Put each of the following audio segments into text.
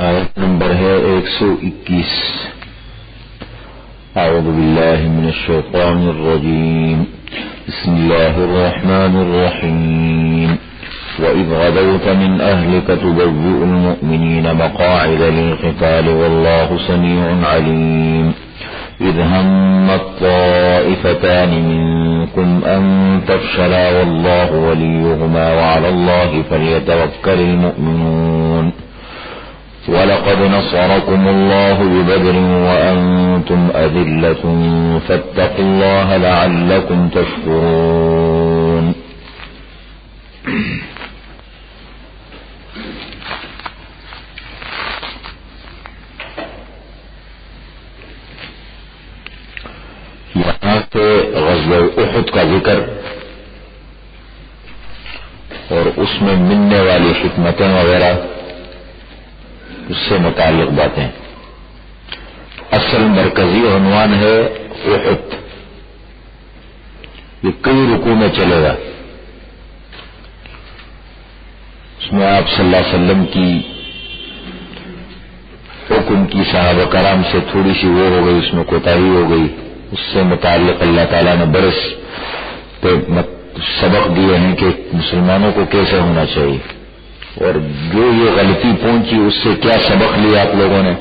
آیت نمبر ہے 121. اعوذ باللہ من الشیطان الرجیم. بسم اللہ الرحمن الرحیم. وَإِذْ غَدَوْتَ مِنْ أَهْلِكَ تُبَوِّئُ الْمُؤْمِنِينَ مَقَاعِدَ لِلْقِتَالِ وَاللَّهُ سَمِيعٌ عَلِيمٌ. إِذْ هَمَّتْ طَائِفَتَانِ مِنْكُمْ أَنْ تَفْشَلَا وَاللَّهُ وَلِيُّهُمَا وَعَلَى اللَّهِ فَلْيَتَوَكَّلِ الْمُؤْمِنُونَ. وَلَقَدْ نَصَرَكُمُ اللَّهُ بِبَدْرٍ وَأَنْتُمْ أَذِلَّةٌ فَاتَّقُوا اللَّهَ لَعَلَّكُمْ تَشْكُرُونَ. یہاں سے غزوہ احد کا ذکر اور اس میں ملنے والی حکمتیں وغیرہ اس سے متعلق باتیں. اصل مرکزی عنوان ہے احد. یہ کئی رکوع میں چلے گا. اس میں آپ صلی اللہ علیہ وسلم کی حکم کی صحابہ کرام سے تھوڑی سی وہ ہو گئی، اس میں کوتاہی ہو گئی. اس سے متعلق اللہ تعالیٰ نے برس پہ سبق دیے ہیں کہ مسلمانوں کو کیسے ہونا چاہیے، اور جو یہ غلطی پہنچی اس سے کیا سبق لیا آپ لوگوں نے،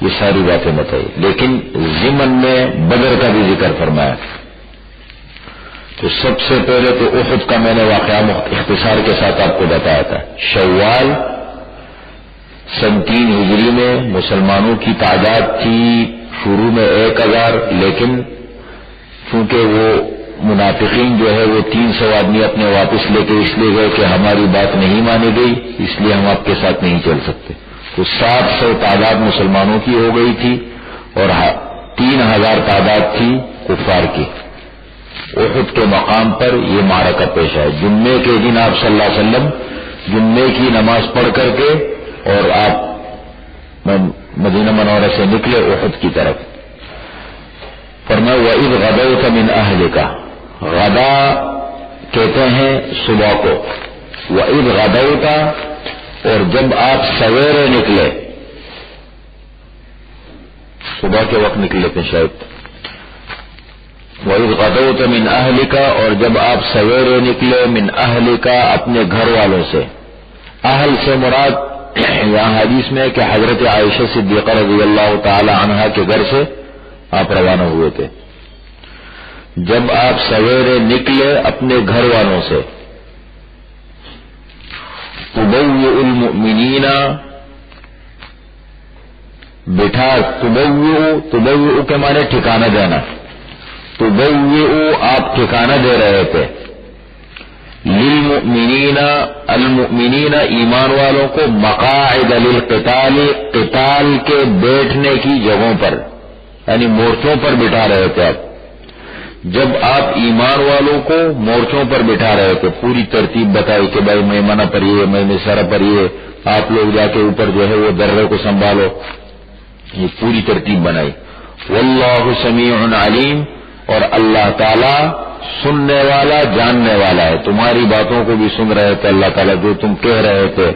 یہ ساری باتیں بتائی. لیکن ضمن میں بدر کا بھی ذکر فرمایا. تو سب سے پہلے تو احد کا میں نے واقعہ اختصار کے ساتھ آپ کو بتایا تھا. شوال سن 3 ہجری میں مسلمانوں کی تعداد تھی شروع میں 1000، لیکن چونکہ وہ منافقین جو ہے وہ 300 آدمی اپنے واپس لے کے اس لیے گئے کہ ہماری بات نہیں مانی گئی، اس لیے ہم آپ کے ساتھ نہیں چل سکتے. تو 700 تعداد مسلمانوں کی ہو گئی تھی اور 3000 تعداد تھی کفار کی. احد کے مقام پر یہ معرکہ پیش ہے. جمعے کے دن آپ صلی اللہ علیہ وسلم جمعے کی نماز پڑھ کر کے اور آپ مدینہ منورہ سے نکلے احد کی طرف. فرمایا وَإِذْ غَدَوْتَ مِنْ أَهْلِكَ. غدا کہتے ہیں صبح کو. وَإِذْ غَدَوْتَ، اور جب آپ سویرے نکلے، صبح کے وقت نکلے تھے شاید. وَإِذْ غَدَوْتَ مِنْ أَهْلِكَ، اور جب آپ سویرے نکلے من أَهْلِكَ، اپنے گھر والوں سے. اہل سے مراد یہاں حدیث میں ہے کہ حضرت عائشہ صدیقہ رضی اللہ تعالی عنہا کے گھر سے آپ روانہ ہوئے تھے. جب آپ سویرے نکلے اپنے گھر والوں سے. تبوئ المؤمنین، بٹھا. تبوئ کے معنی ٹھکانہ دینا. تبوئ آپ ٹھکانہ دے رہے تھے. للمؤمنین، المؤمنین ایمان والوں کو، مقاعد للقتال، قتال کے بیٹھنے کی جگہوں پر، یعنی مورچوں پر بٹھا رہے تھے آپ. جب آپ ایمان والوں کو مورچوں پر بٹھا رہے تھے، پوری ترتیب بتائی کہ بھائی میمنہ پر یہ، میسرہ پر یہ، آپ لوگ جا کے اوپر جو ہے وہ درے کو سنبھالو، یہ پوری ترتیب بنائی. واللہ سمیع علیم، اور اللہ تعالی سننے والا جاننے والا ہے. تمہاری باتوں کو بھی سن رہے تھے اللہ تعالیٰ، جو تم کہہ رہے تھے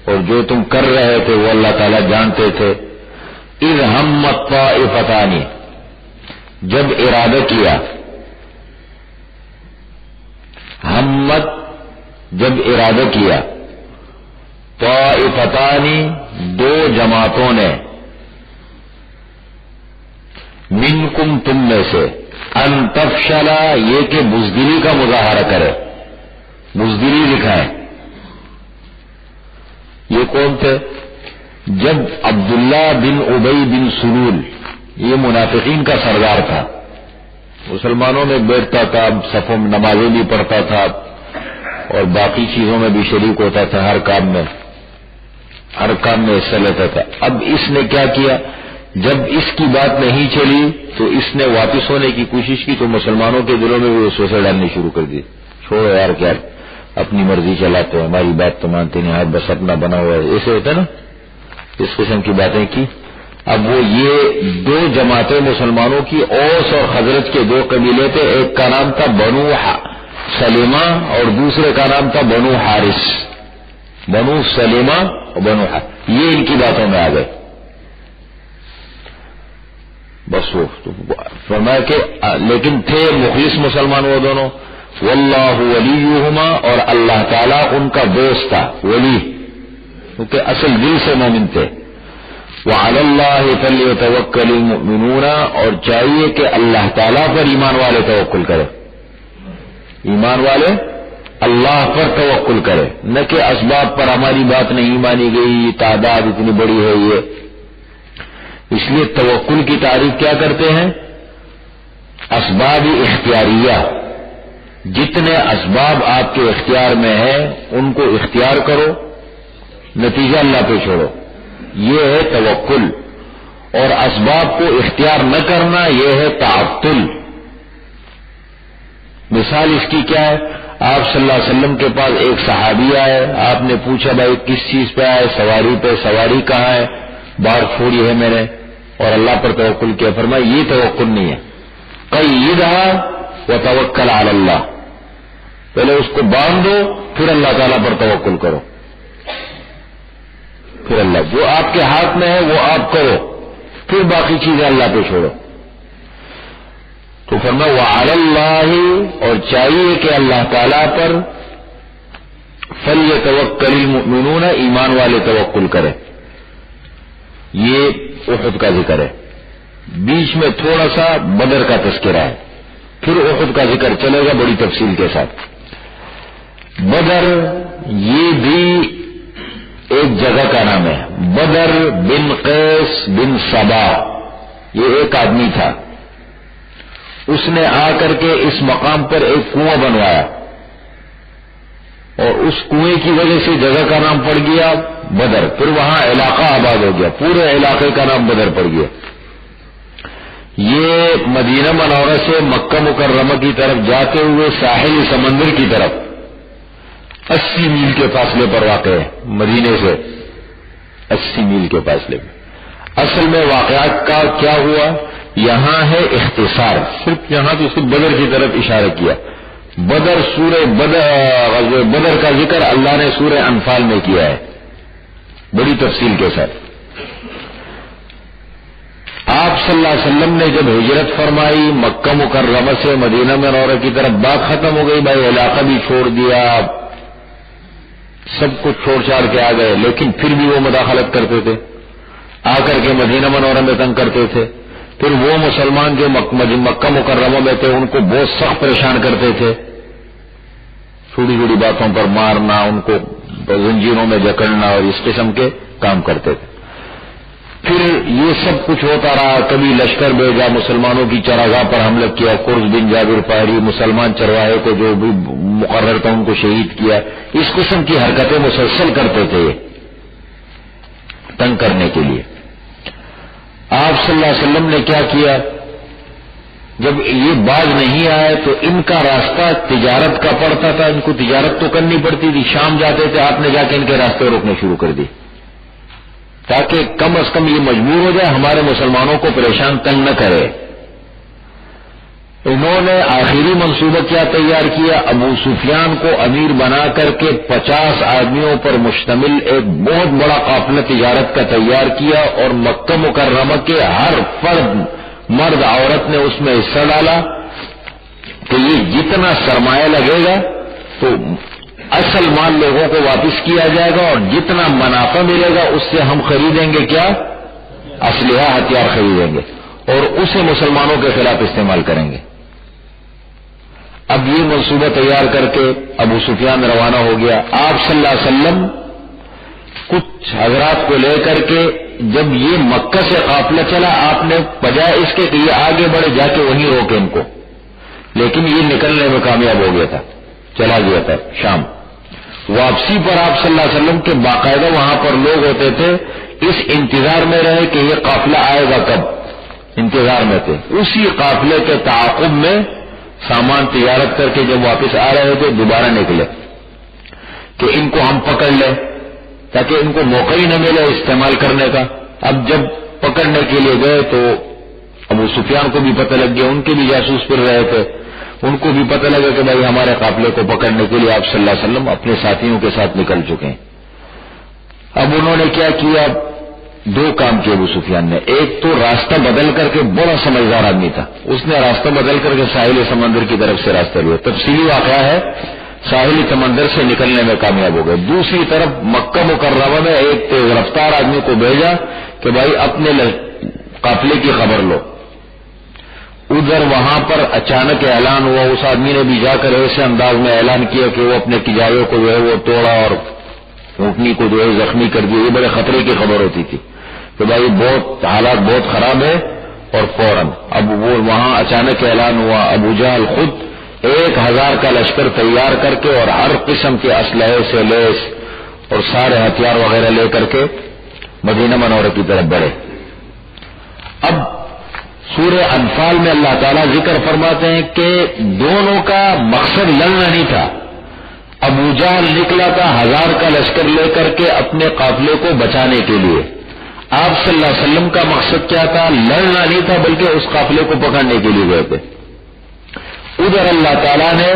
اور جو تم کر رہے تھے وہ اللہ تعالیٰ جانتے تھے. اذ ہمت طائفتان، جب ارادہ کیا. ہمت جب ارادہ کیا. طائفتان، 2 جماعتوں نے. منکم، تم میں سے. ان تفشلا، یہ کہ بزدلی کا مظاہرہ کرے، بزدلی دکھائے. یہ کون تھے؟ جب عبداللہ بن ابی بن سلول، یہ منافقین کا سردار تھا، مسلمانوں میں بیٹھتا تھا، صفوں میں نمازیں بھی پڑھتا تھا اور باقی چیزوں میں بھی شریک ہوتا تھا، ہر کام میں حصہ لیتا تھا. اب اس نے کیا کیا؟ جب اس کی بات نہیں چلی تو اس نے واپس ہونے کی کوشش کی، تو مسلمانوں کے دلوں میں وہ وسوسے ڈالنے شروع کر دی. چھوڑو یار، کیا اپنی مرضی چلاتے ہیں، ہماری بات تو مانتے نہیں، آپ بس اپنا بنا ہوا ہے، ایسے ہوتا ہے نا، اس قسم کی باتیں کی. اب وہ یہ 2 جماعتیں مسلمانوں کی، اوس اور خزرج کے 2 قبیلے تھے. ایک کا نام تھا بنو سلیمہ اور دوسرے کا نام تھا بنو حارث. بنو سلیمہ بنو حارث، یہ ان کی باتوں میں آ گئے. بس وہ فرمایا کہ لیکن تھے مخلص مسلمان وہ دونوں. واللہ ولیہما، اور اللہ تعالیٰ ان کا دوست تھا، ولی، کیونکہ اصل دل سے مومن تھے. وعلی اللہ فلیتوکل المؤمنون، اور چاہیے کہ اللہ تعالیٰ پر ایمان والے توکل کرے، ایمان والے اللہ پر توکل کرے، نہ کہ اسباب پر ہماری بات نہیں مانی گئی، تعداد اتنی بڑی ہے یہ. اس لیے توکل کی تعریف کیا کرتے ہیں؟ اسباب اختیاریہ، جتنے اسباب آپ کے اختیار میں ہیں ان کو اختیار کرو، نتیجہ اللہ پہ چھوڑو، یہ ہے توکل. اور اسباب کو اختیار نہ کرنا یہ ہے تعطل. مثال اس کی کیا ہے؟ آپ صلی اللہ علیہ وسلم کے پاس ایک صحابی آئے، آپ نے پوچھا بھائی کس چیز پہ آئے؟ سواری پہ. سواری کہاں ہے؟ باہر چھوڑی ہے میں نے، اور اللہ پر توکل کیا. فرمایا یہ توکل نہیں ہے. قیدھا وتوکل علی اللہ، پہلے اس کو باندھ دو پھر اللہ تعالیٰ پر توکل کرو، پھر اللہ جو آپ کے ہاتھ میں ہے وہ آپ کرو، پھر باقی چیزیں اللہ پہ چھوڑو. تو فرمایا وعلی اللہ، اور چاہیے کہ اللہ تعالیٰ پر فلیتوکل المؤمنون، ایمان والے توکل کرے. یہ احد کا ذکر ہے. بیچ میں تھوڑا سا بدر کا تذکرہ ہے، پھر احد کا ذکر چلے گا بڑی تفصیل کے ساتھ. بدر یہ بھی ایک جگہ کا نام ہے. بدر بن قیس بن سبا، یہ ایک آدمی تھا، اس نے آ کر کے اس مقام پر ایک کنواں بنوایا، اور اس کنویں کی وجہ سے جگہ کا نام پڑ گیا بدر. پھر وہاں علاقہ آباد ہو گیا، پورے علاقے کا نام بدر پڑ گیا. یہ مدینہ منورہ سے مکہ مکرمہ کی طرف جاتے ہوئے ساحل سمندر کی طرف 80 میل کے فاصلے پر واقع ہے. مدینے سے 80 میل کے فاصلے میں. اصل میں واقعات کا کیا ہوا یہاں ہے اختصار، صرف یہاں تو صرف بدر کی طرف اشارہ کیا. بدر سورہ بدر کا ذکر اللہ نے سورہ انفال میں کیا ہے بڑی تفصیل کے ساتھ. آپ صلی اللہ علیہ وسلم نے جب ہجرت فرمائی مکہ مکرمہ سے مدینہ منورہ کی طرف، بات ختم ہو گئی، بھائی علاقہ بھی چھوڑ دیا، سب کچھ چھوڑ چھاڑ کے آ گئے، لیکن پھر بھی وہ مداخلت کرتے تھے، آ کر کے مدینہ منورہ میں تنگ کرتے تھے. پھر وہ مسلمان جو مکہ مکرمہ میں تھے ان کو بہت سخت پریشان کرتے تھے، چھوٹی چھوٹی باتوں پر مارنا، ان کو زنجیروں میں جکڑنا اور اس قسم کے کام کرتے تھے. پھر یہ سب کچھ ہوتا رہا. کبھی لشکر بھیجا، مسلمانوں کی چراگاہ پر حملہ کیا، قرز بن جابر پہری مسلمان چرواہے کو جو بھی مقرر تھا ان کو شہید کیا. اس قسم کی حرکتیں مسلسل کرتے تھے تنگ کرنے کے لیے. آپ صلی اللہ علیہ وسلم نے کیا کیا؟ جب یہ باز نہیں آئے تو ان کا راستہ تجارت کا پڑتا تھا، ان کو تجارت تو کرنی پڑتی تھی، شام جاتے تھے، آپ نے جا کے ان کے راستے روکنے شروع کر دی تاکہ کم از کم یہ مجبور ہو جائے ہمارے مسلمانوں کو پریشان تنگ نہ کرے. انہوں نے آخری منصوبہ کیا تیار کیا؟ ابو سفیان کو امیر بنا کر کے 50 آدمیوں پر مشتمل ایک بہت بڑا قافلہ تجارت کا تیار کیا، اور مکہ مکرمہ کے ہر فرد مرد عورت نے اس میں حصہ ڈالا کہ یہ جتنا سرمایہ لگے گا تو اصل مال لوگوں کو واپس کیا جائے گا، اور جتنا منافع ملے گا اس سے ہم خریدیں گے کیا؟ اسلحہ ہتھیار خریدیں گے، اور اسے مسلمانوں کے خلاف استعمال کریں گے. اب یہ منصوبہ تیار کر کے ابو سفیان روانہ ہو گیا. آپ صلی اللہ علیہ وسلم کچھ حضرات کو لے کر کے جب یہ مکہ سے قافلہ چلا، آپ نے بجائے اس کے کہ یہ آگے بڑھے جا کے وہیں روکے ان کو، لیکن یہ نکلنے میں کامیاب ہو گیا تھا، چلا گیا تھا شام. واپسی پر آپ صلی اللہ علیہ وسلم کے باقاعدہ وہاں پر لوگ ہوتے تھے، اس انتظار میں رہے کہ یہ قافلہ آئے گا کب، انتظار میں تھے. اسی قافلے کے تعاقب میں سامان تجارت کر کے جب واپس آ رہے تھے دوبارہ نکلے کہ ان کو ہم پکڑ لیں تاکہ ان کو موقع ہی نہ ملے استعمال کرنے کا. اب جب پکڑنے کے لیے گئے تو ابو سفیان کو بھی پتہ لگ گیا، ان کے بھی جاسوس پھر رہے تھے، ان کو بھی پتہ لگا کہ بھائی ہمارے قافلے کو پکڑنے کے لیے آپ صلی اللہ علیہ وسلم اپنے ساتھیوں کے ساتھ نکل چکے ہیں. اب انہوں نے کیا کیا؟ دو کام کیے ابو سفیان نے. ایک تو راستہ بدل کر کے، بڑا سمجھدار آدمی تھا، اس نے راستہ بدل کر کے ساحل سمندر کی طرف سے راستہ لیا. تفصیلی واقعہ ہے، ساحل سمندر سے نکلنے میں کامیاب ہو گئے. دوسری طرف مکہ مکرمہ میں ایک تیز رفتار آدمی کو بھیجا کہ بھائی اپنے قافلے کی خبر لو. ادھر وہاں پر اچانک اعلان ہوا، اس آدمی نے بھی جا کر ایسے انداز میں اعلان کیا کہ وہ اپنے تجاروں کو جو ہے وہ توڑا اور اونٹنی کو جو ہے زخمی کر دیا. یہ بڑے خطرے کی خبر ہوتی تھی کہ بھائی بہت حالات بہت خراب ہے. اور فوراً اب وہ وہاں اچانک اعلان ہوا. ابو جہل خود 1000 کا لشکر تیار کر کے اور ہر قسم کے اسلحے سے لیس اور سارے ہتھیار وغیرہ لے کر کے مدینہ منورہ کی طرف بڑھے. اب سورہ انفال میں اللہ تعالیٰ ذکر فرماتے ہیں کہ دونوں کا مقصد لڑنا نہیں تھا. ابو جہل نکلا تھا 1000 کا لشکر لے کر کے اپنے قافلے کو بچانے کے لیے. آپ صلی اللہ علیہ وسلم کا مقصد کیا تھا؟ لڑنا نہیں تھا بلکہ اس قافلے کو پکڑنے کے لیے گئے تھے. ادھر اللہ تعالیٰ نے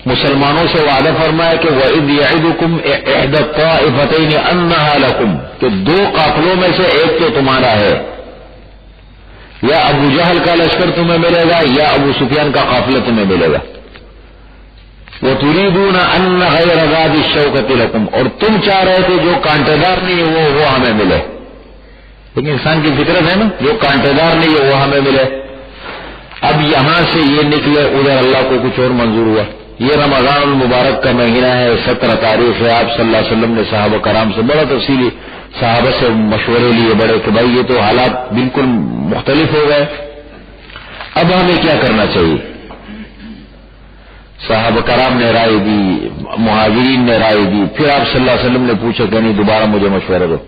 مسلمانوں سے وعدہ فرمایا کہ وَإِذْ يَعِدُكُمْ إِحْدَى الطَّائِفَتَيْنِ أَنَّهَا لَكُمْ، کہ دو قافلوں میں سے ایک تو تمہارا ہے. یا ابو جہل کا لشکر تمہیں ملے گا یا ابو سفیان کا قافلہ تمہیں ملے گا. وَتُرِيدُونَ أَنَّ غَيْرَ ذَاتِ الشَّوْكَةِ لَكُمْ، اور تم چاہ رہے تھے جو کانٹے دار نہیں ہے وہ ہمیں ملے. لیکن انسان کی فطرت ہے نا، جو کانٹے دار نہیں ہے وہ ہمیں ملے. اب یہاں سے یہ نکلے، ادھر اللہ کو کچھ اور منظور ہوا. یہ رمضان المبارک کا مہینہ ہے، 17 تاریخ ہے. آپ صلی اللہ علیہ وسلم نے صحابہ کرام سے بڑا تفصیلی صحابہ سے مشورے لیے بڑے کہ بھائی یہ تو حالات بالکل مختلف ہو گئے، اب ہمیں کیا کرنا چاہیے. صحابہ کرام نے رائے دی، مہاجرین نے رائے دی. پھر آپ صلی اللہ علیہ وسلم نے پوچھا کہ نہیں دوبارہ مجھے مشورہ دو.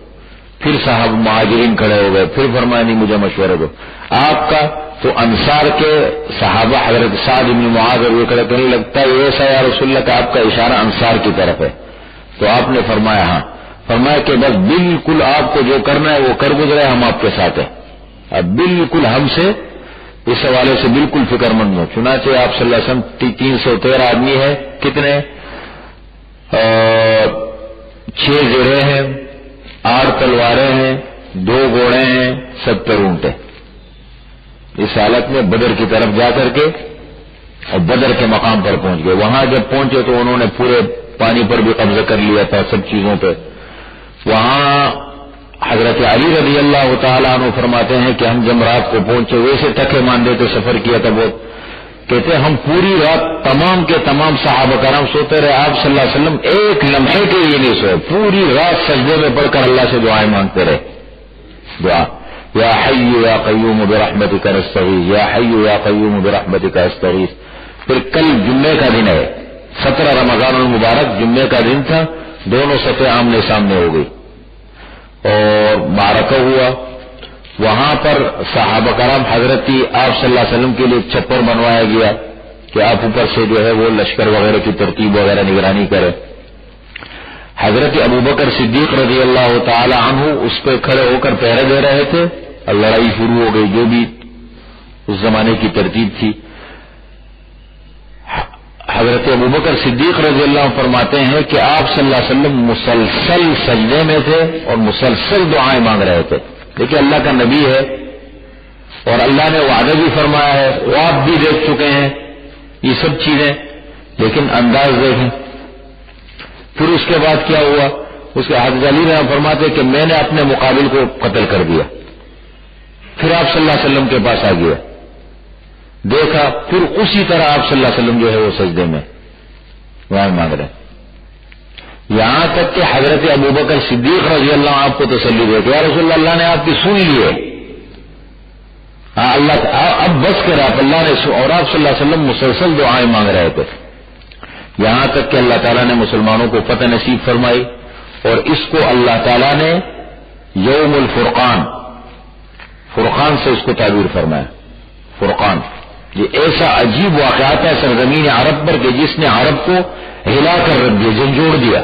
پھر صاحب مہاجرین کھڑے ہو گئے، پھر فرمایا نہیں مجھے مشورہ دو. آپ کا تو انصار کے صحابہ حضرت سعد بن معاذ اور یہ کھڑے کرنے لگتا ہے ایسا یا رسول اللہ کا آپ کا اشارہ انصار کی طرف ہے. تو آپ نے فرمایا ہاں. فرمایا کہ بس بالکل آپ کو جو کرنا ہے وہ کر گزرے، ہم آپ کے ساتھ ہیں. اب بالکل ہم سے اس حوالے سے بالکل فکر مند ہو. چنانچہ آپ صلی اللہ علیہ وسلم 313 آدمی ہے. کتنے 6 زیریں ہیں، 8 تلواریں ہیں، 2 گھوڑے ہیں، 70 اونٹ ہیں. اس حالت میں بدر کی طرف جا کر کے اور بدر کے مقام پر پہنچ گئے. وہاں جب پہنچے تو انہوں نے پورے پانی پر بھی قبضہ کر لیا تھا، سب چیزوں پہ. وہاں حضرت علی رضی اللہ تعالیٰ عنہ فرماتے ہیں کہ ہم جب رات کو پہنچے ویسے تھکے ماندے تھے، سفر کیا تھا بہت. کہتے ہم پوری رات تمام کے تمام صحابہ کرام سوتے رہے. آپ صلی اللہ علیہ وسلم ایک لمحے کے لیے نہیں سوئے، پوری رات سجدے میں پڑھ کر اللہ سے دعائیں مانگتے رہے. دعا یا حی یا قیوم برحمتک نستغیث، یا حی یا قیوم برحمتک نستغیث. پھر کل جمعے کا دن ہے، 17 رمضان المبارک جمعے کا دن تھا. دونوں صفیں آمنے سامنے ہو گئی اور معرکہ ہوا. وہاں پر صحابہ کرام حضرت آپ صلی اللہ علیہ وسلم کے لیے چھپر بنوایا گیا کہ آپ اوپر سے جو ہے وہ لشکر وغیرہ کی ترتیب وغیرہ نگرانی کرے. حضرت ابوبکر صدیق رضی اللہ تعالی عنہ اس پہ کھڑے ہو کر پہرے دے رہے تھے. اور لڑائی شروع ہو گئی، جو بھی اس زمانے کی ترتیب تھی. حضرت ابوبکر صدیق رضی اللہ عنہ فرماتے ہیں کہ آپ صلی اللہ علیہ وسلم مسلسل سجدے میں تھے اور مسلسل دعائیں مانگ رہے تھے. دیکھیں اللہ کا نبی ہے اور اللہ نے وعدہ بھی فرمایا ہے، وہ آپ بھی دیکھ چکے ہیں یہ سب چیزیں، لیکن انداز دیکھیں. پھر اس کے بعد کیا ہوا؟ اس کے حضرت علی نے فرماتے کہ میں نے اپنے مقابل کو قتل کر دیا. پھر آپ صلی اللہ علیہ وسلم کے پاس آ گیا، دیکھا، پھر اسی طرح آپ صلی اللہ علیہ وسلم جو ہے وہ سجدے میں دعائیں مانگ رہے ہیں. یہاں تک کہ حضرت ابوبکر صدیق رضی اللہ عنہ آپ کو تسلی دے کہ یا رسول اللہ نے آپ کی سن لی ہے، اللہ اب بس کر آپ اللہ نے، اور آپ صلی اللہ علیہ وسلم مسلسل دعائیں مانگ رہے تھے. یہاں تک کہ اللہ تعالیٰ نے مسلمانوں کو فتح نصیب فرمائی اور اس کو اللہ تعالیٰ نے یوم الفرقان، فرقان سے اس کو تعبیر فرمایا. فرقان یہ ایسا عجیب واقعات ہے سرزمین عرب پر کہ جس نے عرب کو ہلا کر رکھ دیا، جھنجھوڑ دیا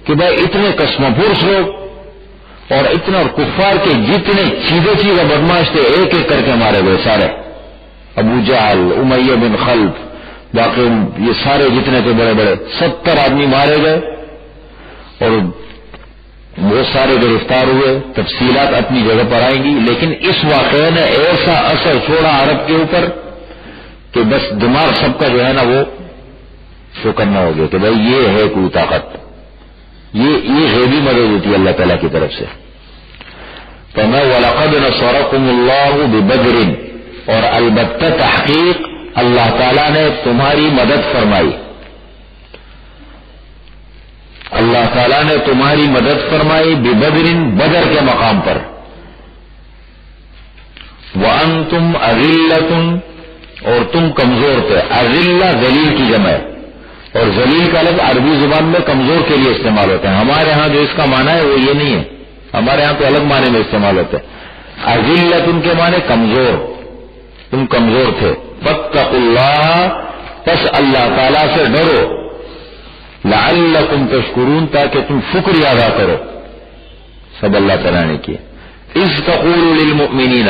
کہ بھائی اتنے قسم پرس لوگ اور اتنا کفار کے جتنے چیزیں بدماش تھے ایک ایک کر کے مارے گئے سارے. ابو جہل، امیہ بن خلف، باقی یہ سارے جتنے تھے بڑے بڑے 70 آدمی مارے گئے. اور وہ سارے گرفتار ہوئے، تفصیلات اپنی جگہ پر آئیں گی، لیکن اس واقعے نے ایسا اثر چھوڑا عرب کے اوپر کہ بس دماغ سب کا جو ہے نا وہ شو کرنا ہو گیا کہ بھائی یہ ہے کوئی طاقت، یہ غیبی مدد ہوتی ہے اللہ تعالیٰ کی طرف سے. تو میں وَلَقَدْ نَصَرَكُمُ اللَّهُ بِبَدْرٍ، اور البتہ تحقیق اللہ تعالیٰ نے تمہاری مدد فرمائی، اللہ تعالیٰ نے تمہاری مدد فرمائی بِبَدْرٍ، بدر کے مقام پر. وَأَنْتُمْ أَذِلَّةٌ، اور تم کمزور تھے. اذلہ ذلیل کی جمع ہے، اور ذلیل کا لفظ عربی زبان میں کمزور کے لیے استعمال ہوتا ہے. ہمارے ہاں جو اس کا معنی ہے وہ یہ نہیں ہے، ہمارے ہاں تو الگ معنی میں استعمال ہوتا ہے. اذلت ان کے معنی کمزور، تم کمزور تھے. فاتقوا اللہ، پس اللہ تعالیٰ سے ڈرو. لعلکم تشکرون، تاکہ تم شکر ادا کرو. سب اللہ تعالیٰ نے کیے. اذ تقول للمؤمنین،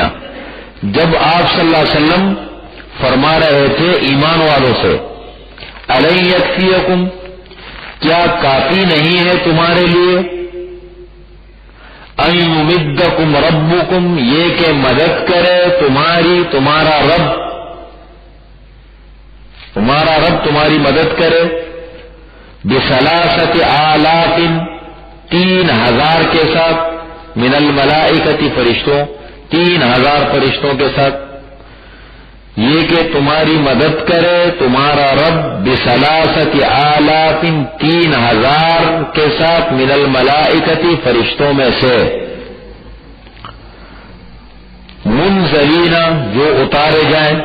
جب آپ صلی اللہ علیہ وسلم فرما رہے تھے ایمان والوں سے، الن یکفیکم، کیا کافی نہیں ہے تمہارے لیے، ان یمدکم ربکم، یہ کہ مدد کرے تمہارا رب تمہاری مدد کرے، بثلاثۃ آلاف، 3000 کے ساتھ، من الملائکۃ، فرشتوں، 3000 فرشتوں کے ساتھ. یہ کہ تمہاری مدد کرے تمہارا رب بثلاثۃ آلاف، 3000 کے ساتھ، من الملائکۃ، فرشتوں میں سے، منزلین، جو اتارے جائیں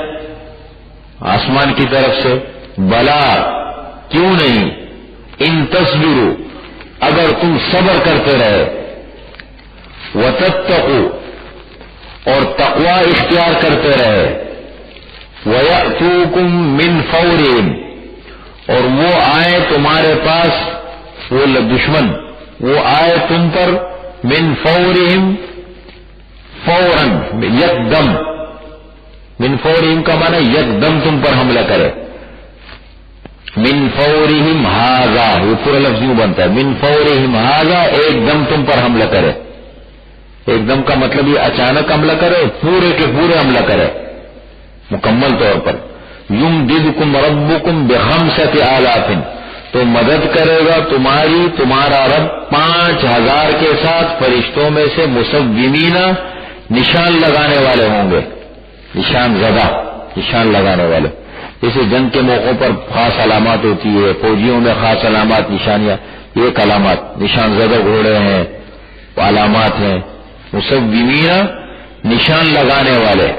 آسمان کی طرف سے. بلا، کیوں نہیں، ان تصبروا، اگر تم صبر کرتے رہے، وتتقوا، اور تقوی اختیار کرتے رہے، وَيَأْتُوكُم مِّن فَوْرِهِمْ، اور وہ آئے تمہارے پاس، وہ دشمن وہ آئے تم پر، من فورہم، فوراً، یکدم. من فورہم کا معنی یکدم تم پر حملہ کرے. من فورہم ھذا، یہ پورا لفظ یوں بنتا ہے، من فورہم ھذا، ایک دم تم پر حملہ کرے. ایک دم کا مطلب یہ اچانک حملہ کرے، پورے کے پورے حملہ کرے مکمل طور پر. یمددکم ربکم بخمسۃ آلاف، تو مدد کرے گا تمہارا رب 5000 کے ساتھ، فرشتوں میں سے، مسومین، نشان لگانے والے ہوں گے، نشان زدہ، نشان لگانے والے. جیسے جنگ کے موقعوں پر خاص علامات ہوتی ہے، فوجیوں میں خاص علامات، نشانیاں، یہ علامات، نشان زدہ گھوڑے ہیں، علامات ہیں. مسومین، نشان لگانے والے.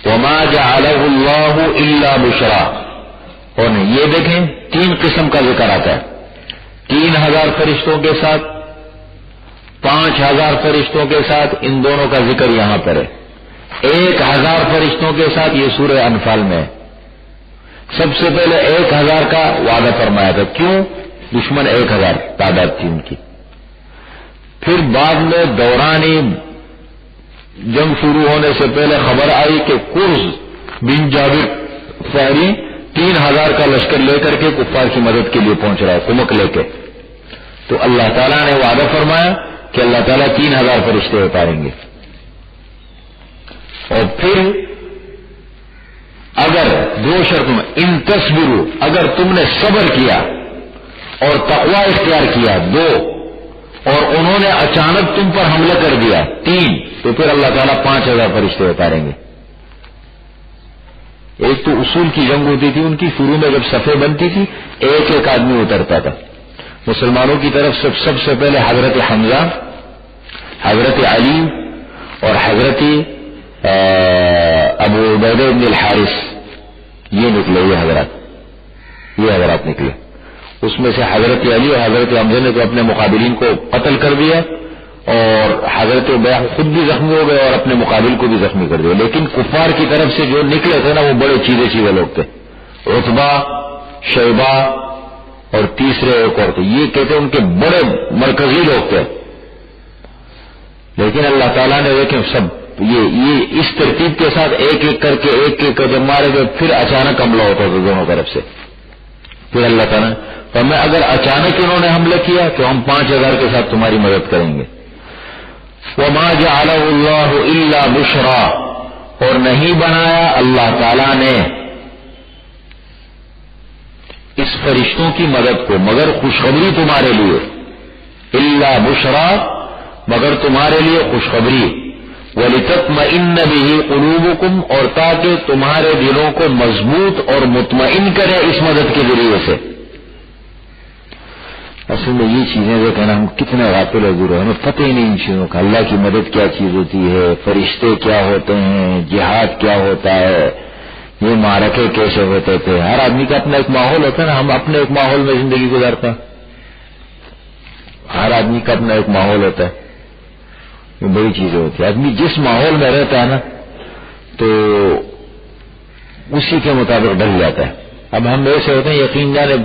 وما جعلہ اللہ الا بشرا، اور یہ دیکھیں 3 قسم کا ذکر آتا ہے. 3000 فرشتوں کے ساتھ، 5000 فرشتوں کے ساتھ، ان دونوں کا ذکر یہاں پر ہے. 1000 فرشتوں کے ساتھ، یہ سورہ انفال میں ہے. سب سے پہلے 1000 کا وعدہ فرمایا تھا. کیوں؟ دشمن 1000 تعداد تھی ان کی. پھر بعد میں دوران جنگ شروع ہونے سے پہلے خبر آئی کہ قرز بن جابر فہری 3000 کا لشکر لے کر کے کفار کی مدد کے لیے پہنچ رہا ہے، کمک لے کے. تو اللہ تعالیٰ نے وعدہ فرمایا کہ اللہ تعالیٰ 3000 فرشتے اتاریں گے. اور پھر اگر 2 شرطوں میں، ان تصبروا، اگر تم نے صبر کیا اور تقوی اختیار کیا، 2، اور انہوں نے اچانک تم پر حملہ کر دیا، 3، تو پھر اللہ تعالیٰ 5000 فرشتے اتاریں گے. ایک تو اصول کی جنگ ہوتی تھی ان کی، شروع میں جب صفیں بنتی تھی ایک آدمی اترتا تھا. مسلمانوں کی طرف سے سب سے پہلے حضرت حمزہ، حضرت علی اور حضرت ابو عبیدہ بن الحارث، یہ نکلے، یہ حضرات نکلے. اس میں سے حضرت علی اور حضرت حمزہ نے تو اپنے مقابلین کو قتل کر دیا، اور حضرت عبیدہ خود بھی زخمی ہو گئے اور اپنے مقابل کو بھی زخمی کر دیا. لیکن کفار کی طرف سے جو نکلے تھے نا، وہ بڑے چیزے لوگ تھے. عتبہ، شیبہ اور تیسرے ایک اور تھے، یہ کہتے ان کے بڑے مرکزی لوگ تھے. لیکن اللہ تعالیٰ نے دیکھیں سب یہ اس ترتیب کے ساتھ ایک ایک کر کے جب مارے گئے، پھر اچانک حملہ ہوتا تھا دونوں طرف سے. پھر اللہ تعالیٰ فرمایا اگر اچانک انہوں نے حملہ کیا تو ہم 5000 کے ساتھ تمہاری مدد کریں گے. وما جعلہ اللہ الا بشرا، اور نہیں بنایا اللہ تعالیٰ نے اس فرشتوں کی مدد کو مگر خوشخبری تمہارے لیے، الا بشرا مگر تمہارے لیے خوشخبری، وَلِتَطْمَئِنَّ بِهِ قُلُوبُكُمْ اور تاکہ تمہارے دلوں کو مضبوط اور مطمئن کرے اس مدد کے ذریعے سے. اصل میں یہ چیزیں جو کہنا ہم کتنے غافل حضور ہیں، ہمیں پتہ ہی نہیں ان چیزوں کا. اللہ کی مدد کیا چیز ہوتی ہے، فرشتے کیا ہوتے ہیں، جہاد کیا ہوتا ہے، یہ معرکے کیسے ہوتے تھے. ہر آدمی کا اپنا ایک ماحول ہوتا ہے نا، ہم اپنے ایک ماحول میں زندگی گزارتے ہیں. ہر آدمی کا اپنا ایک ماحول ہوتا ہے، یہ بڑی چیزیں ہوتی ہیں. آدمی جس ماحول میں رہتا ہے نا تو اسی کے مطابق ڈل جاتا ہے. اب ہم ایسے ہوتے ہیں یقین جانے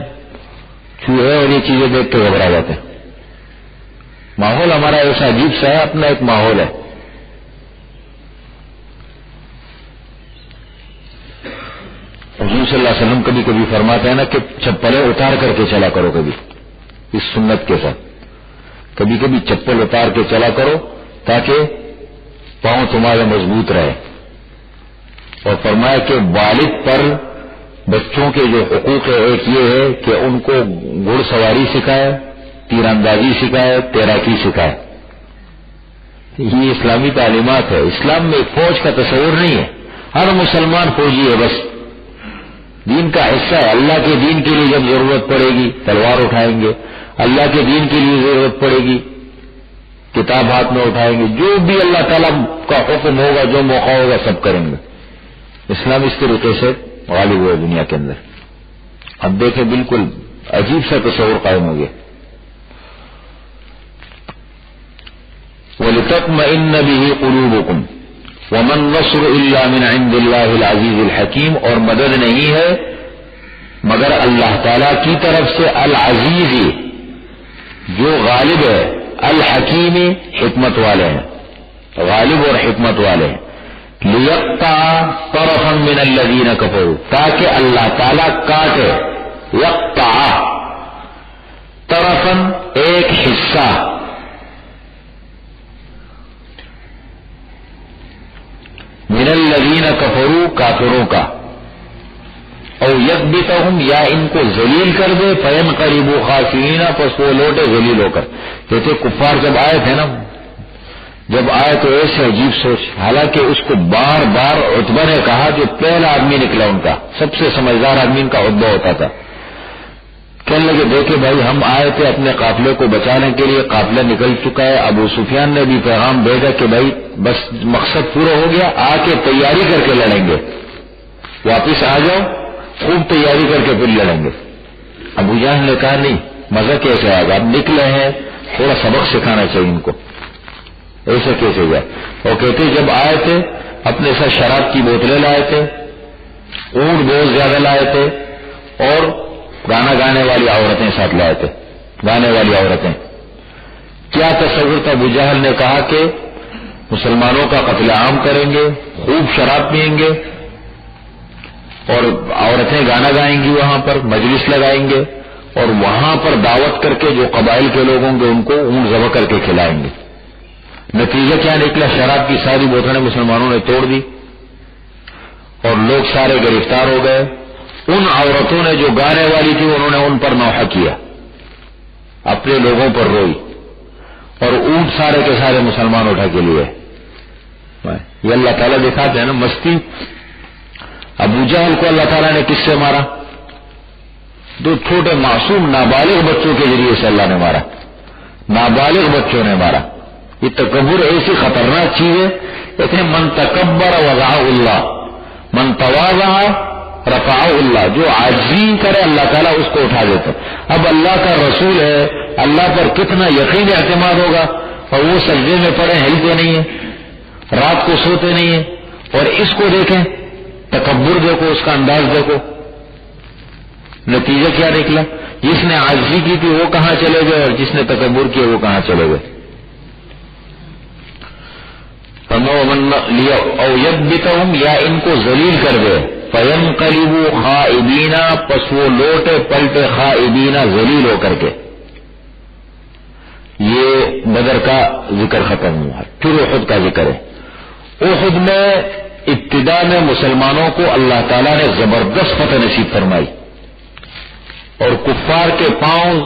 چوہے اور یہ چیزیں دیکھ کے گھبرا جاتے ہیں. ماحول ہمارا ایسا عجیب سا ہے، اپنا ایک ماحول ہے. حضور صلی اللہ علیہ وسلم کبھی کبھی فرماتے ہیں نا کہ چپلیں اتار کر کے چلا کرو، کبھی اس سنت کے ساتھ کبھی کبھی چپل اتار کے چلا کرو تاکہ پاؤں تمہارے مضبوط رہے. اور فرمایا کہ والد پر بچوں کے جو حقوق ہے، ایک یہ ہے کہ ان کو گھڑ سواری سکھائے، تیر اندازی سکھائے، تیراکی سکھائے. یہ اسلامی تعلیمات ہے. اسلام میں فوج کا تصور نہیں ہے. ہر مسلمان فوجی ہے، بس دین کا حصہ ہے. اللہ کے دین کے لیے جب ضرورت پڑے گی تلوار اٹھائیں گے، اللہ کے دین کے لیے ضرورت پڑے گی کتاب ہاتھ میں اٹھائیں گے. جو بھی اللہ تعالیٰ کا حکم ہوگا، جو موقع ہوگا، سب کریں گے. اسلام اس طریقے سے غالب ہوا دنیا کے اندر. اب دیکھیں بالکل عجیب سا تصور قائم ہو گیا. وَلِتَطْمَئِنَّ بِهِ قُلُوبُكُمْ وَمَا النَّصْرُ إِلَّا مِنْ عِنْدِ اللَّهِ الْعَزِيزِ الْحَكِيمِ، اور مدد نہیں ہے مگر اللہ تعالیٰ کی طرف سے، العزیز جو غالب ہے، الحکیم حکمت والے ہیں، غالب اور حکمت والے ہیں. لِيَقْطَعَ طَرَفًا مِنَ الَّذِينَ كَفَرُوا، تاکہ اللہ تعالیٰ کاٹے، یقطع طرفاً ایک حصہ، من الذین کفروا کافروں کا، او یثبتہم یا ان کو ذلیل کر دے، فینقلبوا خاسئین پس وہ لوٹے ذلیل ہو کر. کہتے کفار جب آئے تھے نا، جب آئے تو ایسے عجیب سوچ، حالانکہ اس کو بار بار عتبہ نے کہا، جو پہلا آدمی نکلا ان کا، سب سے سمجھدار آدمی ان کا عتبہ ہوتا تھا. کہنے لگے دیکھے بھائی ہم آئے تھے اپنے قافلے کو بچانے کے لیے، قافلہ نکل چکا ہے. ابو سفیان نے بھی پیغام بھیجا کہ بھائی بس مقصد پورا ہو گیا، آ کے تیاری کر کے لڑیں گے، واپس آ جاؤ، خوب تیاری کر کے پھر لڑیں گے. ابو جہل نے کہا نہیں، مزہ کیسے آئے گا، اب نکلے ہیں تھوڑا سبق سکھانا چاہیے ان کو، ایسے کیسے گیا. اور کہتے جب آئے تھے اپنے ساتھ شراب کی بوتلیں لائے تھے، اونٹ بہت زیادہ لائے تھے، اور گانا گانے والی عورتیں ساتھ لائے تھے، گانے والی عورتیں. کیا تصور تھا؟ ابو جہل نے کہا کہ مسلمانوں کا قتل عام کریں گے، خوب شراب پئیں گے، اور عورتیں گانا گائیں گی، وہاں پر مجلس لگائیں گے، اور وہاں پر دعوت کر کے جو قبائل کے لوگ ہوں گے ان کو اونٹ ذبح کر کے کھلائیں گے. نتیجہ کیا نکلا؟ شراب کی ساری بوتلیں مسلمانوں نے توڑ دی اور لوگ سارے گرفتار ہو گئے. ان عورتوں نے جو گانے والی تھی انہوں نے ان پر نوحہ کیا، اپنے لوگوں پر روئی، اور اونٹ سارے کے سارے مسلمان اٹھا کے لیے. یہ اللہ تعالیٰ دکھاتے ہیں نا مستی. ابو جہل کو اللہ تعالیٰ نے کس سے مارا؟ دو چھوٹے معصوم نابالغ بچوں کے ذریعے سے اللہ نے مارا، نابالغ بچوں نے مارا. یہ تکبر ایسی خطرناک چیز ہے. کہتے ہیں من تکبر وضعہ اللہ، من تواضع رفعہ اللہ. جو عاجزی کرے اللہ تعالیٰ اس کو اٹھا دیتا. اب اللہ کا رسول ہے، اللہ پر کتنا یقین اعتماد ہوگا، اور وہ سجدے میں پڑے ہلتے نہیں ہیں، رات کو سوتے نہیں ہیں. اور اس کو دیکھیں، تکبر دیکھو، اس کا انداز دیکھو. نتیجہ کیا نکلا؟ جس نے عاجزی کی تھی وہ کہاں چلے گئے، اور جس نے تکبر کیا وہ کہاں چلے گئے. او یثبتہم یا ان کو ذلیل کر دے، فَيَنْقَلِبُوا خَائِبِينَ، پس وہ لوٹے پلٹے خائبین ذلیل ہو کر کے. یہ بدر کا ذکر ختم ہوا. پھر احد کا ذکر ہے. احد میں ابتدا میں مسلمانوں کو اللہ تعالیٰ نے زبردست فتح نصیب فرمائی اور کفار کے پاؤں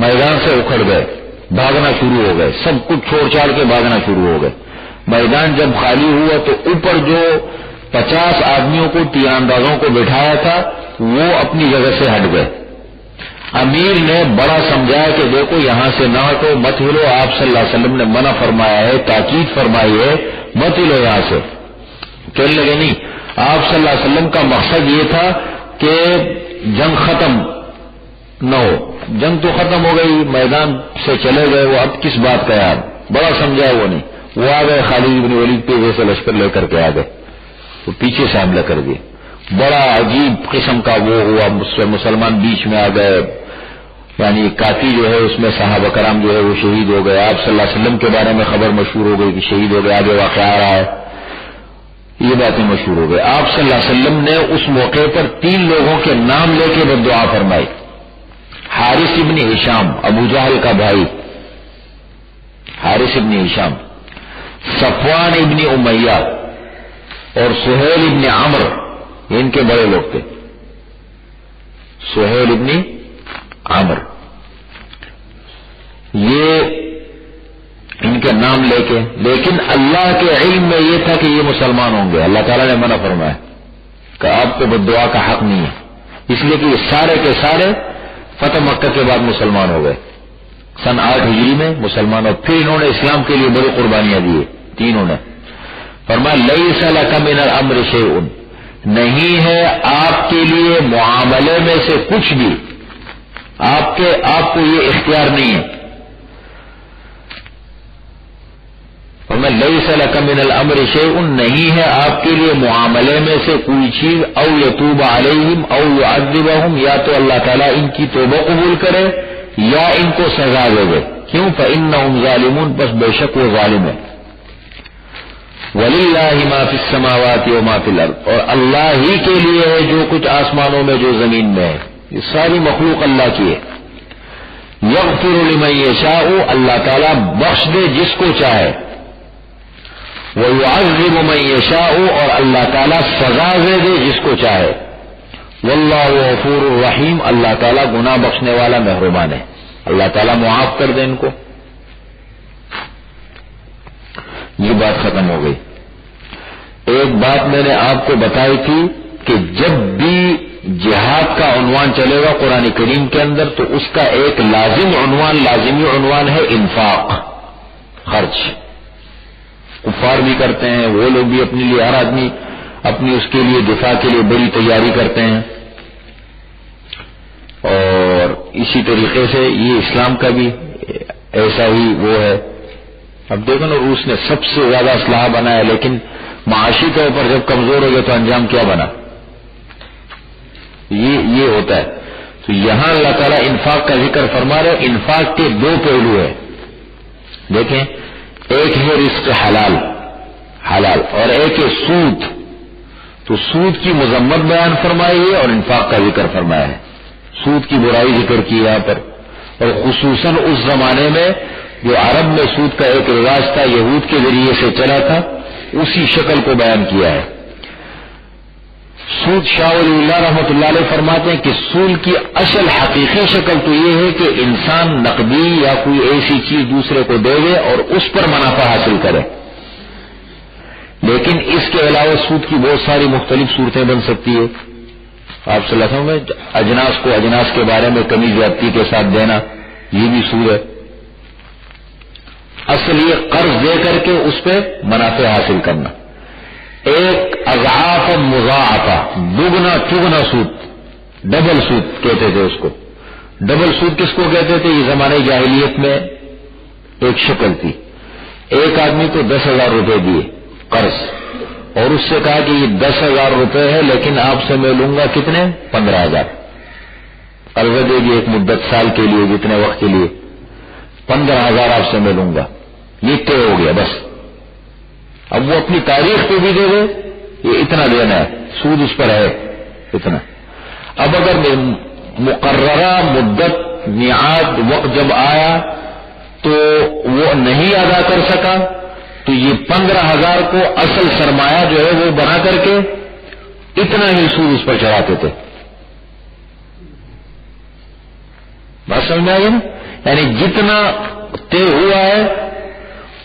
میدان سے اکھڑ گئے، بھاگنا شروع ہو گئے، سب کچھ چھوڑ چھاڑ کے بھاگنا شروع ہو گئے. میدان جب خالی ہوا تو اوپر جو 50 آدمیوں کو تیر اندازوں کو بٹھایا تھا وہ اپنی جگہ سے ہٹ گئے. امیر نے بڑا سمجھایا کہ دیکھو یہاں سے نہ ہٹو، مت ہلو، آپ صلی اللہ علیہ وسلم نے منع فرمایا ہے، تاکید فرمائی ہے، مت ہلو یہاں سے. کہنے لگے نہیں، آپ صلی اللہ علیہ وسلم کا مقصد یہ تھا کہ جنگ ختم نہ ہو. جنگ تو ختم ہو گئی، میدان سے چلے گئے، وہ اب کس بات کا یاد. بڑا سمجھایا وہ نہیں، وہ آ گئے خالد بن ولید پہ جیسے لشکر لے کر کے آ گئے، وہ پیچھے سے حملہ کر دیے. بڑا عجیب قسم کا وہ ہوا، مسلمان بیچ میں آ گئے. یعنی کافی جو ہے اس میں صحابہ کرام جو ہے وہ شہید ہو گئے. آپ صلی اللہ علیہ وسلم کے بارے میں خبر مشہور ہو گئی کہ شہید ہو گئے، آگے واقعہ آ رہا ہے، یہ باتیں مشہور ہو گئی. آپ صلی اللہ علیہ وسلم نے اس موقع پر 3 لوگوں کے نام لے کے بد دعا فرمائی. حارث ابن ہشام، ابو جہل کا بھائی حارث ابن ہشام، صفوان ابن امیہ اور سہیل ابن عمرو، ان کے بڑے لوگ تھے. سہیل ابن عمرو، یہ ان کے نام لے کے، لیکن اللہ کے علم میں یہ تھا کہ یہ مسلمان ہوں گے. اللہ تعالیٰ نے منع فرمایا کہ آپ کو بد دعا کا حق نہیں ہے، اس لیے کہ یہ سارے کے سارے فتح مکہ کے بعد مسلمان ہو گئے سن 8 ہجری میں مسلمان. اور پھر انہوں نے اسلام کے لیے بڑی قربانیاں دی تینوں نے. فرمایا لیس لک من الامر شیء، نہیں ہے آپ کے لیے معاملے میں سے کچھ بھی، آپ کو یہ اختیار نہیں ہے. فرمایا لیس لک من الامر شیء، نہیں ہے آپ کے لیے معاملے میں سے کوئی چیز. او یتوب علیہم او یعذبہم، یا تو اللہ تعالیٰ ان کی توبہ قبول کرے یا ان کو سزا دے دے. کیوں؟ فإنہم ظالمون، بس بے شک وہ ظالم ہے. وَلِلَّهِ مَا فِي السَّمَاوَاتِ وَمَا فِي الْأَرْضِ، اور اللہ ہی کے لیے ہے جو کچھ آسمانوں میں جو زمین میں ہے، یہ ساری مخلوق اللہ کی ہے. یغفر لمن یشاء، اللہ تعالیٰ بخش دے جس کو چاہے. وَيُعَذِّبُ مَن يَشَاءُ، اور اللہ تعالیٰ سزا دے جس کو چاہے. وَاللَّهُ غَفُورٌ رَحِيمٌ، اللہ تعالیٰ گناہ بخشنے والا مہربان ہے. اللہ تعالیٰ معاف کر دے ان کو. یہ بات ختم ہو گئی. ایک بات میں نے آپ کو بتائی تھی کہ جب بھی جہاد کا عنوان چلے گا قرآن کریم کے اندر تو اس کا ایک لازمی عنوان ہے انفاق، خرچ. کفار بھی کرتے ہیں، وہ لوگ بھی اپنے لیے، ہر آدمی اپنی اس کے لیے دفاع کے لیے بڑی تیاری کرتے ہیں. اور اسی طریقے سے یہ اسلام کا بھی ایسا ہی وہ ہے. اب دیکھو نا، روس نے سب سے زیادہ اسلحہ بنایا، لیکن معاشی طور پر جب کمزور ہو گیا تو انجام کیا بنا؟ یہ ہوتا ہے. تو یہاں اللہ تعالیٰ انفاق کا ذکر فرما رہے. انفاق کے 2 پہلو ہیں، دیکھیں، ایک ہے رزق حلال اور ایک ہے سود. تو سود کی مذمت بیان فرمائی ہے اور انفاق کا ذکر فرمایا ہے. سود کی برائی ذکر کی یہاں پر، اور خصوصاً اس زمانے میں جو عرب میں سود کا ایک رواج تھا، یہود کے ذریعے سے چلا تھا، اسی شکل کو بیان کیا ہے. سود، شاہ ولی اللہ رحمۃ اللہ علیہ فرماتے ہیں کہ سود کی اصل حقیقی شکل تو یہ ہے کہ انسان نقدی یا کوئی ایسی چیز دوسرے کو دے دے اور اس پر منافع حاصل کرے. لیکن اس کے علاوہ سود کی بہت ساری مختلف صورتیں بن سکتی ہے. آپ صلی اللہ علیہ وسلم میں اجناس کو اجناس کے بارے میں کمی زیادتی کے ساتھ دینا، یہ بھی سود ہے. اصل یہ قرض دے کر کے اس پہ منافع حاصل کرنا. ایک اضعاف مضاعفہ، دگنا چگنا سود، ڈبل سود کہتے تھے اس کو. ڈبل سود کس کو کہتے تھے؟ یہ زمانے جاہلیت میں ایک شکل تھی. ایک آدمی کو 10,000 روپے دیے قرض، اور اس سے کہا کہ یہ 10,000 روپے ہے لیکن آپ سے میں لوں گا کتنے؟ 15,000. قرض دے گی ایک مدت سال کے لیے، جتنے وقت کے لیے، 15,000 آپ سے میں لوں گا. یہ طے ہو گیا بس. اب وہ اپنی تاریخ پہ بھی دے دے، یہ اتنا دینا ہے. سود اس پر ہے اتنا. اب اگر مقررہ مدت میعاد وقت جب آیا تو وہ نہیں ادا کر سکا تو یہ 15,000 کو اصل سرمایہ جو ہے وہ بنا کر کے اتنا ہی سود اس پر چڑھاتے تھے. بات سمجھ میں آئی نا؟ یعنی جتنا طے ہوا ہے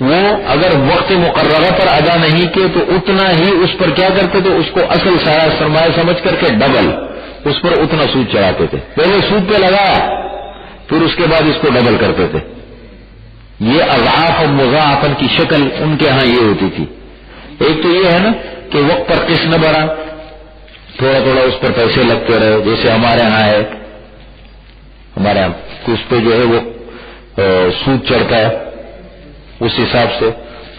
وہ اگر وقت مقررہ پر ادا نہیں کیے تو اتنا ہی اس پر کیا کرتے تھے, اس کو اصل سارا سرمایہ سمجھ کر کے ڈبل اس پر اتنا سود چڑھاتے تھے. پہلے سود پہ لگایا پھر اس کے بعد اس کو ڈبل کرتے تھے. یہ اضعاف و مضاعفن کی شکل ان کے ہاں یہ ہوتی تھی. ایک تو یہ ہے نا کہ وقت پر قسط نہ بڑھا, تھوڑا تھوڑا اس پر پیسے لگتے رہے, جیسے ہمارے ہاں ہے, ہمارے یہاں اس پہ جو ہے وہ سود چڑھتا ہے اس حساب سے.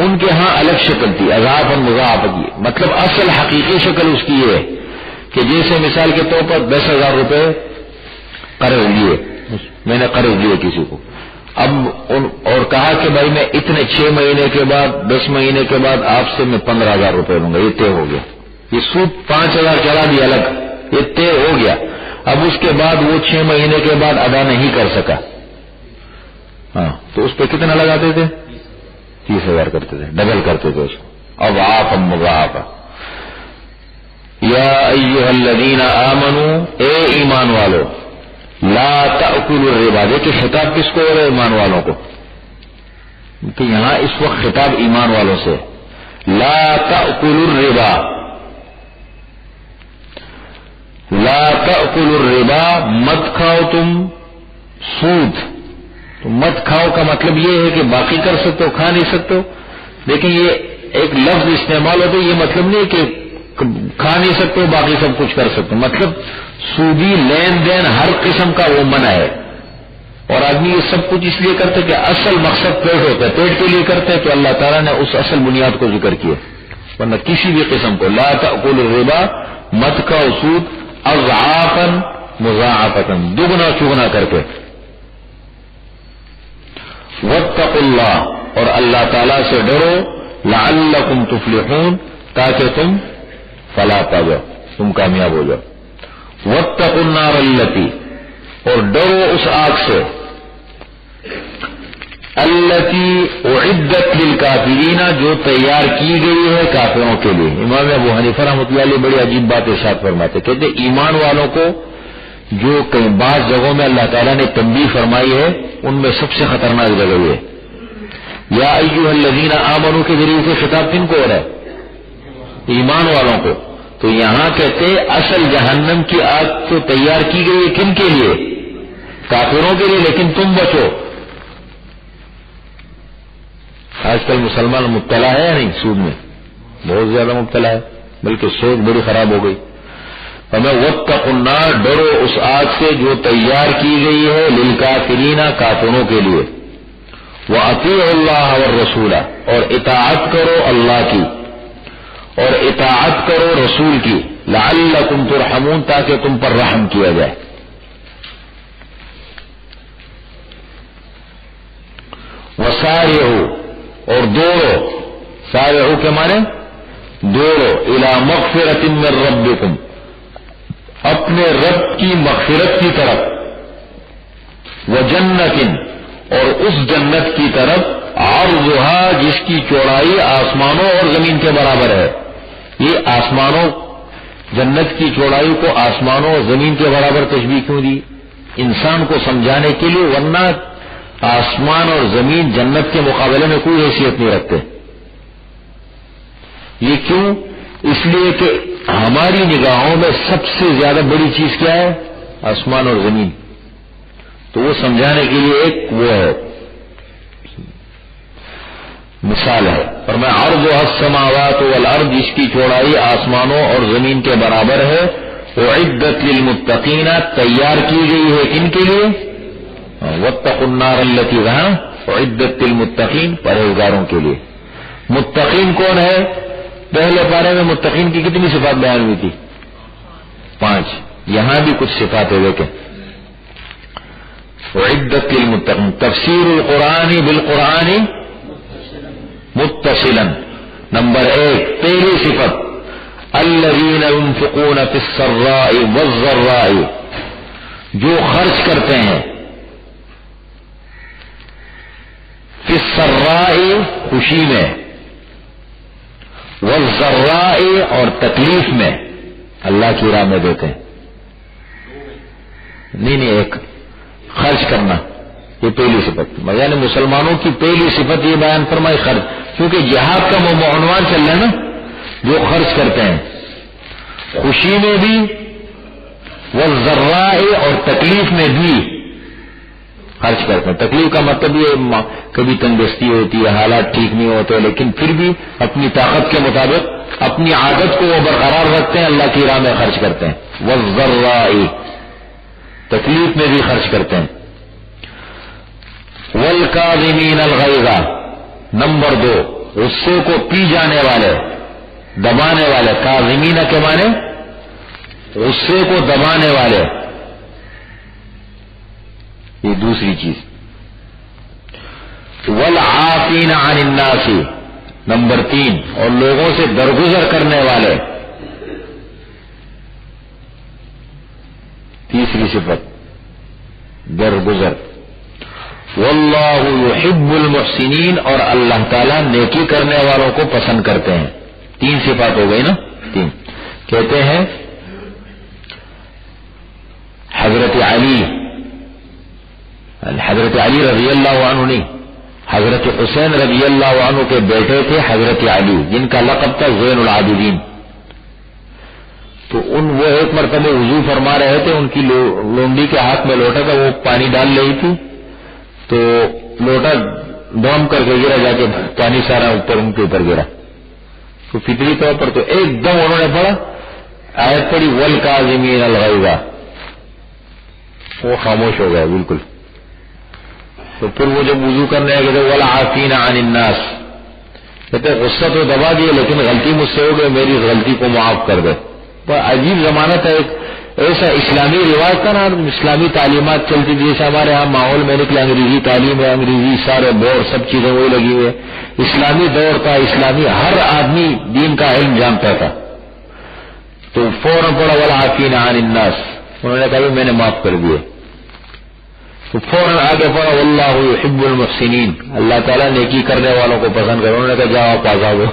ان کے ہاں الگ شکل تھی اضعاف و مضاعف کی. مطلب اصل حقیقی شکل اس کی یہ ہے کہ جیسے مثال کے طور پر 10,000 روپے قرض لیے, میں نے قرض لیے کسی کو, اب اور کہا کہ بھائی میں اتنے 6 مہینے کے بعد 10 مہینے کے بعد آپ سے میں 15,000 روپے لوں گا, یہ طے ہو گیا. یہ سود 5,000 چلا دیا الگ, یہ طے ہو گیا. اب اس کے بعد وہ 6 مہینے کے بعد ادا نہیں کر سکا, ہاں تو اس پہ کتنا لگاتے تھے؟ 30,000 کرتے تھے, ڈبل کرتے تھے اس کو. اب آپ مضاعفہ. یا ایھا الذین آمنوا, اے ایمان والو, لا تأکلوا الربا. دیکھیں خطاب کس کو ہو رہا ہے؟ ایمان والوں کو. کہ یہاں اس وقت خطاب ایمان والوں سے. لا تأکلوا الربا, لا تأکلوا الربا, مت کھاؤ تم سود. تو مت کھاؤ کا مطلب یہ ہے کہ باقی کر سکتے ہو, کھا نہیں سکتے ہو. لیکن یہ ایک لفظ استعمال ہوتا ہے, یہ مطلب نہیں کہ کھا نہیں سکتے ہو باقی سب کچھ کر سکتے ہو. مطلب سودی لین دین ہر قسم کا وہ منع ہے. اور آدمی یہ سب کچھ اس لیے کرتے کہ اصل مقصد پیٹ ہوتا ہے, پیٹ کے لیے کرتے ہیں تو اللہ تعالیٰ نے اس اصل بنیاد کو ذکر کیا. ورنہ کسی بھی قسم کو لا تأکلوا الربا, مت کھاؤ سود, اضعافا مضاعفتا, دگنا چگنا کر کے. واتقوا اللہ, اور اللہ تعالیٰ سے ڈرو, لعلکم تفلحون, تاکہ تم فلاح پا جاؤ, تم کامیاب ہو جاؤ. واتقوا النار التی, اور ڈرو اس آگ سے, التی اعدت للکافرین, جو تیار کی گئی ہے کافروں کے لیے. امام ابو حنیفہ رحمۃ اللہ علیہ بڑی عجیب بات ارشاد فرماتے, کہتے ایمان والوں کو جو کئی بعض جگہوں میں اللہ تعالیٰ نے تنبیہ فرمائی ہے ان میں سب سے خطرناک جگہ یہ ہے. یا ایھا الذین آمنوا کے ذریعے سے خطاب کن کو ہو رہا ہے؟ ایمان والوں کو. تو یہاں کہتے اصل جہنم کی آگ تو تیار کی گئی ہے کن کے لیے؟ کافروں کے لیے, لیکن تم بچو. آج کل مسلمان مبتلا ہے یا نہیں سود میں؟ بہت زیادہ مبتلا ہے, بلکہ سوچ بڑی خراب ہو گئی. ہمیں واتقوا النار, ڈرو اس آگ سے جو تیار کی گئی ہے للکافرین, کافروں کے لیے. واطیعوا اللہ والرسول, اور اطاعت کرو اللہ کی اور اطاعت کرو رسول کی. لعلکم ترحمون, تاکہ تم پر رحم کیا جائے. وسارعوا, اور دوڑو, سارعوا کے معنی دوڑو, الی مغفرۃ من ربکم, اپنے رب کی مغفرت کی طرف. وجنت, اور اس جنت کی طرف, عرضھا, جس کی چوڑائی آسمانوں اور زمین کے برابر ہے. یہ آسمانوں, جنت کی چوڑائی کو آسمانوں اور زمین کے برابر تشبیہ کیوں دی؟ انسان کو سمجھانے کے لیے, ورنہ آسمان اور زمین جنت کے مقابلے میں کوئی حیثیت نہیں رکھتے. یہ کیوں؟ اس لیے کہ ہماری نگاہوں میں سب سے زیادہ بڑی چیز کیا ہے؟ آسمان اور زمین. تو وہ سمجھانے کے لیے ایک وہ ہے, مثال ہے. اور میں عرضھا السماوات والارض, جس کی چوڑائی آسمانوں اور زمین کے برابر ہے. اعدت للمتقین, تیار کی گئی ہے کن کے لیے؟ واتقوا النار التی, اعدت للمتقین, پرہیزگاروں کے لیے. متقین کون ہے؟ پہلے پارے میں متقین کی کتنی صفات بیان ہوئی تھی؟ 5. یہاں بھی کچھ صفات ہے دیکھیں. اعدت للمتقین, تفسیر القرآن بالقرآن متصلا. نمبر 1 پہلی صفت, الذین ينفقون فی السراء والضراء، جو خرچ کرتے ہیں فی السراء خوشی میں، والضراء اور تکلیف میں، اللہ کی راہ میں دیتے ہیں. نہیں ایک خرچ کرنا، یہ پہلی صفت، یعنی مسلمانوں کی پہلی صفت یہ بیان فرمائی خرچ، کیونکہ جہاد کا وہ عنوان چل رہا ہے نا، جو خرچ کرتے ہیں خوشی میں بھی، والضراء اور تکلیف میں بھی خرچ کرتے ہیں. تکلیف کا مطلب یہ کبھی تندرستی ہوتی ہے، حالات ٹھیک نہیں ہوتے، لیکن پھر بھی اپنی طاقت کے مطابق اپنی عادت کو وہ برقرار رکھتے ہیں، اللہ کی راہ میں خرچ کرتے ہیں. والضراء تکلیف میں بھی خرچ کرتے ہیں. والکاظمین الغیظ، نمبر 2 غصے کو پی جانے والے، دبانے والے. کاظمین کے معنی غصے کو دبانے والے، یہ دوسری چیز. والعافین عن الناس، نمبر 3 اور لوگوں سے درگزر کرنے والے، تیسری صفت درگزر. واللہ یحب المحسنین، اور اللہ تعالیٰ نیکی کرنے والوں کو پسند کرتے ہیں. 3 صفات ہو گئی نا، 3. کہتے ہیں حضرت علی رضی اللہ عنہ نہیں، حضرت حسین رضی اللہ عنہ کے بیٹے تھے حضرت علی، جن کا لقب تھا زین العابدین. تو وہ ایک مرتبہ وضو فرما رہے تھے، ان کی لونڈی کے ہاتھ میں لوٹا تھا، وہ پانی ڈال رہی تھی، تو لوٹا ڈوم کر کے گرا، جا کے پانی سارا اوپر ان کے اوپر گرا. تو فطری طور پر تو ایک دم انہوں نے پڑھا، آیت پڑھی والکاظمین الغیظ، وہ خاموش ہو گیا بالکل. تو پھر وہ جب وضو کرنے آئے گئے والعافین عن الناس، کہتے غصہ تو دبا دیے لیکن غلطی مجھ سے ہو گئی، میری غلطی کو معاف کر دے. پر عجیب زمانہ تھا، ایک ایسا اسلامی رواج تھا نا، اسلامی تعلیمات چلتی تھی. جیسے ہمارے ہاں ماحول میں نکلا انگریزی تعلیم ہے، انگریزی سارے بورڈ سب چیزیں وہی لگی ہوئے. اسلامی دور تھا، اسلامی ہر آدمی دین کا علم جانتا تھا. تو فوراً پڑا والعافین عن الناس، انہوں نے کہا میں نے معاف کر دیے. تو فوراً آگے پڑا واللہ یحب المحسنین، اللہ تعالیٰ نیکی کرنے والوں کو پسند کرے. انہوں نے کہا جاؤ آپ آزاد ہو.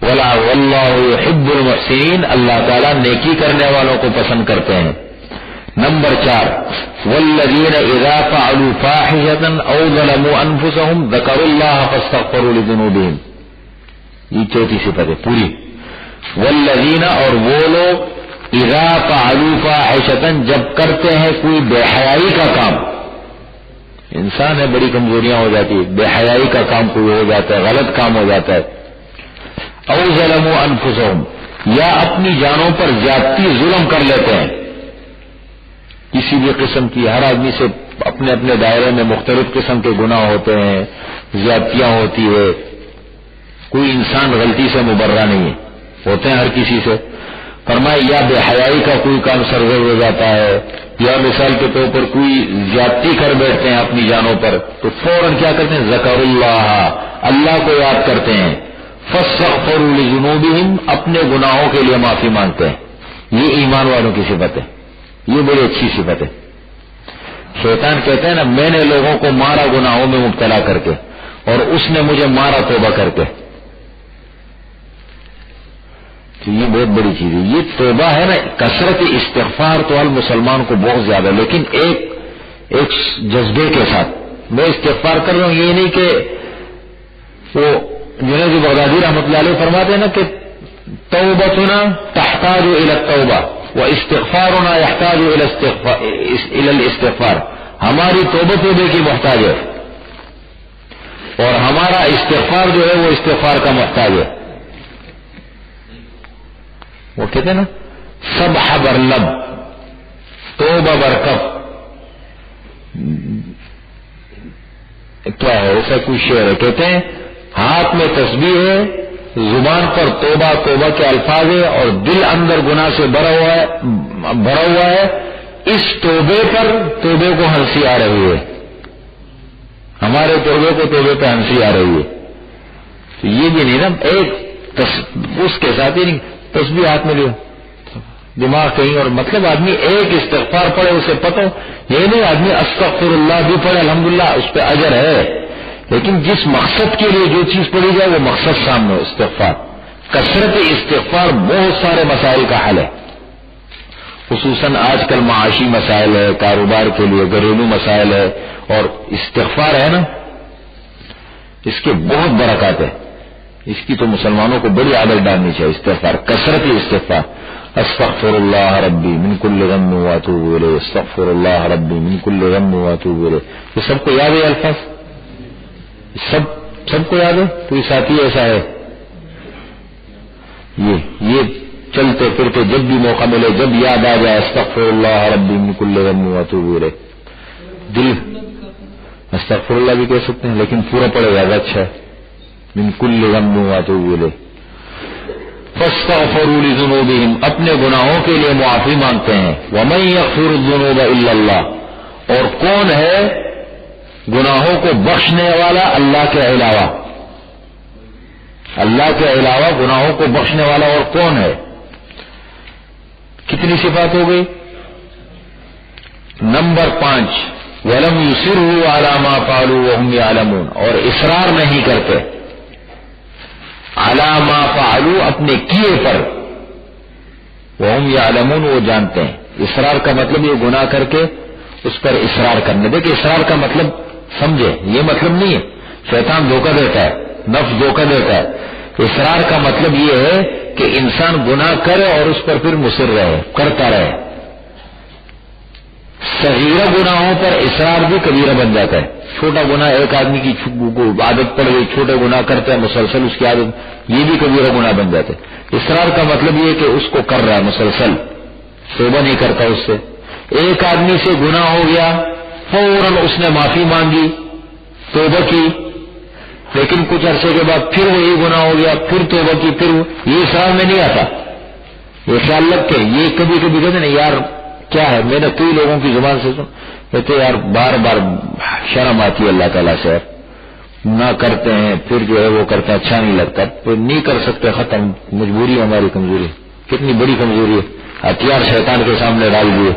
واللہ یحب المحسنین، اللہ تعالیٰ نیکی کرنے والوں کو پسند کرتے ہیں. نمبر 4 والذین اذا فعلوا فاحشة او ظلموا انفسهم ذکروا اللہ فاستغفروا لذنوبهم، یہ 4تھی صفت ہے پوری. والذین، اور وہ لوگ اذا فعلوا فاحشة، جب کرتے ہیں کوئی بے حیائی کا کام. انسان ہے بڑی کمزوریاں ہو جاتی ہے، بے حیائی کا کام کوئی ہو جاتا ہے، غلط کام ہو جاتا ہے. او ظلموا انفسهم، یا اپنی جانوں پر زیادتی ظلم کر لیتے ہیں. کسی بھی قسم کی، ہر آدمی سے اپنے اپنے دائرے میں مختلف قسم کے گناہ ہوتے ہیں، زیادتیاں ہوتی ہے. کوئی انسان غلطی سے مبرہ نہیں ہے، ہوتے ہیں ہر کسی سے. فرمائے یا بے حیائی کا کوئی کام سرزد ہو جاتا ہے، یا مثال کے طور پر کوئی زیادتی کر بیٹھتے ہیں اپنی جانوں پر، تو فوراً کیا کرتے ہیں ذکر اللہ، اللہ کو یاد کرتے ہیں. فاستغفروا لذنوبهم، اپنے گناہوں کے لیے معافی مانگتے ہیں. یہ ایمان والوں کی صفت ہے، یہ بڑی اچھی صفت ہے. شیطان کہتے ہیں نا میں نے لوگوں کو مارا گناہوں میں مبتلا کر کے، اور اس نے مجھے مارا توبہ کر کے. تو یہ بہت بڑی چیز ہے. یہ توبہ ہے نا، کثرت استغفار تو ہر مسلمان کو بہت زیادہ، لیکن ایک جذبے کے ساتھ میں استغفار کر رہا ہوں. یہ نہیں کہ وہ جنید بغدادی رحمۃ اللہ علیہ فرماتے ہیں نا کہ توبتنا تحتاج الى التوبہ واستغفارنا يحتاج الى الاستغفار. ہماری توبے کی محتاج ہے، اور ہمارا استغفار جو ہے وہ استغفار کا محتاج ہے. وہ کہتے ہیں نا سبح برلب توبہ برکب، کیا ہے ایسا کوئی شعر ہے. کہتے ہیں ہاتھ میں تسبیح ہے، زبان پر توبہ توبہ کے الفاظ ہے، اور دل اندر گناہ سے بھرا ہوا ہے. اس توبے پر توبے کو ہنسی آ رہی ہے، ہمارے توبے کو توبے پہ ہنسی آ رہی ہے. تو یہ بھی نہیں نا، ایک اس کے ساتھ ہی نہیں تسبیح ہاتھ میں لیا دماغ کہیں اور مطلب آدمی ایک استغفار پڑھے اسے پتہ یہ نہیں آدمی استغفر اللہ بھی پڑھے الحمدللہ اس پہ اجر ہے، لیکن جس مقصد کے لیے جو چیز پڑھی جائے وہ مقصد سامنے ہو. استغفار کثرت استغفار بہت سارے مسائل کا حل ہے، خصوصاً آج کل معاشی مسائل ہے، کاروبار کے لیے گھریلو مسائل ہے، اور استغفار ہے نا اس کے بہت برکات ہے. اس کی تو مسلمانوں کو بڑی عادت ڈالنی چاہیے. استغفار کثرت استغفار استغفر اللہ ربی من کل غم واتوب الیہ استغفر اللہ ربی من کل غم واتوب الیہ. یہ سب کو یاد ہے الفاظ؟ سب کو یاد ہے؟ کوئی ساتھی ایسا ہے یہ چلتے پھرتے جب بھی موقع ملے جب یاد آ جائے استغفر اللہ ربی من کل غم واتوب الیہ. دل استغفر اللہ بھی کہہ سکتے ہیں لیکن پورا پڑے گا اچھا ہے. من کل غم واتوب الیہ. فاستغفروا لذنوبہم اپنے گناہوں کے لیے معافی مانگتے ہیں. ومن یغفر الذنوب الا اللہ اور کون ہے گناہوں کو بخشنے والا اللہ کے علاوہ؟ اللہ کے علاوہ گناہوں کو بخشنے والا اور کون ہے؟ کتنی صفات ہو گئی؟ نمبر 5 وَلَمْ يُصِرُّوا عَلَى مَا فَعَلُوا وَهُمْ يَعْلَمُونَ اور اصرار نہیں کرتے عَلَى مَا فَعَلُوا اپنے کیے پر وَهُمْ يَعْلَمُونَ وہ جانتے ہیں. اصرار کا مطلب یہ گناہ کر کے اس پر اصرار کرنے. دیکھیں اصرار کا مطلب سمجھے یہ مطلب نہیں ہے شیطان دھوکہ دیتا ہے نفس دھوکہ دیتا ہے. اصرار کا مطلب یہ ہے کہ انسان گناہ کرے اور اس پر پھر مصر رہے کرتا رہے. صغیرہ گناہوں پر اصرار بھی کبیرہ بن جاتا ہے. چھوٹا گناہ ایک آدمی کی عادت پڑ گئی چھوٹے گناہ کرتا ہے مسلسل اس کی عادت یہ بھی کبیرہ گناہ بن جاتا ہے. اصرار کا مطلب یہ کہ اس کو کر رہا ہے مسلسل توبہ نہیں کرتا اس سے. ایک آدمی سے گناہ ہو گیا فوراً اس نے معافی مانگی توبہ کی لیکن کچھ عرصے کے بعد پھر وہی گناہ ہو گیا پھر توبہ کی پھر یہ اصرار میں نہیں آتا. یہ خیال رکھ کے یہ کبھی کبھی کہتے نا یار کیا ہے میں نے کئی لوگوں کی زبان سے کہتے یار بار بار شرم آتی ہے اللہ تعالیٰ سے نہ کرتے ہیں پھر جو ہے وہ کرتا اچھا نہیں لگتا پھر نہیں کر سکتے ختم مجبوری ہماری کمزوری. کتنی بڑی کمزوری ہے ہتھیار شیطان کے سامنے ڈال دیے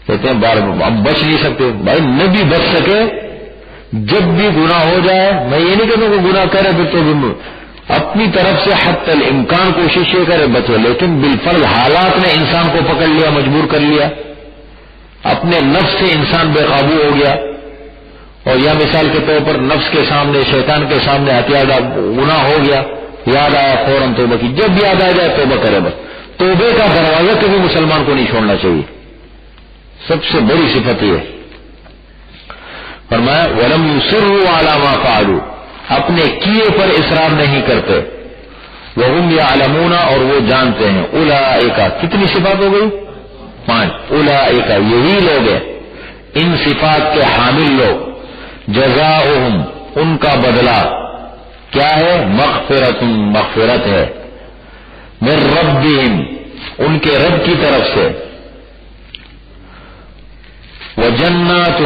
کہتے ہیں بار اب بچ نہیں سکتے. بھائی نہ بھی بچ سکے جب بھی گناہ ہو جائے میں یہ نہیں کہتا کہ گناہ کرے پھر تو اپنی طرف سے حتی الامکان کوشش یہ کرے بچے لیکن بالفرض حالات نے انسان کو پکڑ لیا مجبور کر لیا اپنے نفس سے انسان بے قابو ہو گیا. اور یا مثال کے طور پر نفس کے سامنے شیطان کے سامنے ہتھیار گناہ ہو گیا یاد آیا فوراً توبہ کی. جب یاد آ جائے توبہ کرے بس. توبے کا دروازہ کبھی مسلمان کو نہیں چھوڑنا چاہیے. سب سے بڑی صفت یہ فرمایا وَلَمْ يُصِرُّوا عَلَى مَا فَعَلُوا اپنے کیے پر اصرار نہیں کرتے. وَهُمْ يَعْلَمُونَ اور وہ جانتے ہیں. اولئک کتنی صفات ہو گئی؟ 5. اولئک یہی لوگ ہیں ان صفات کے حامل لوگ. جزاؤہم ان کا بدلہ کیا ہے؟ مغفرت مغفرت ہے. من ربہم ان کے رب کی طرف سے. وجنات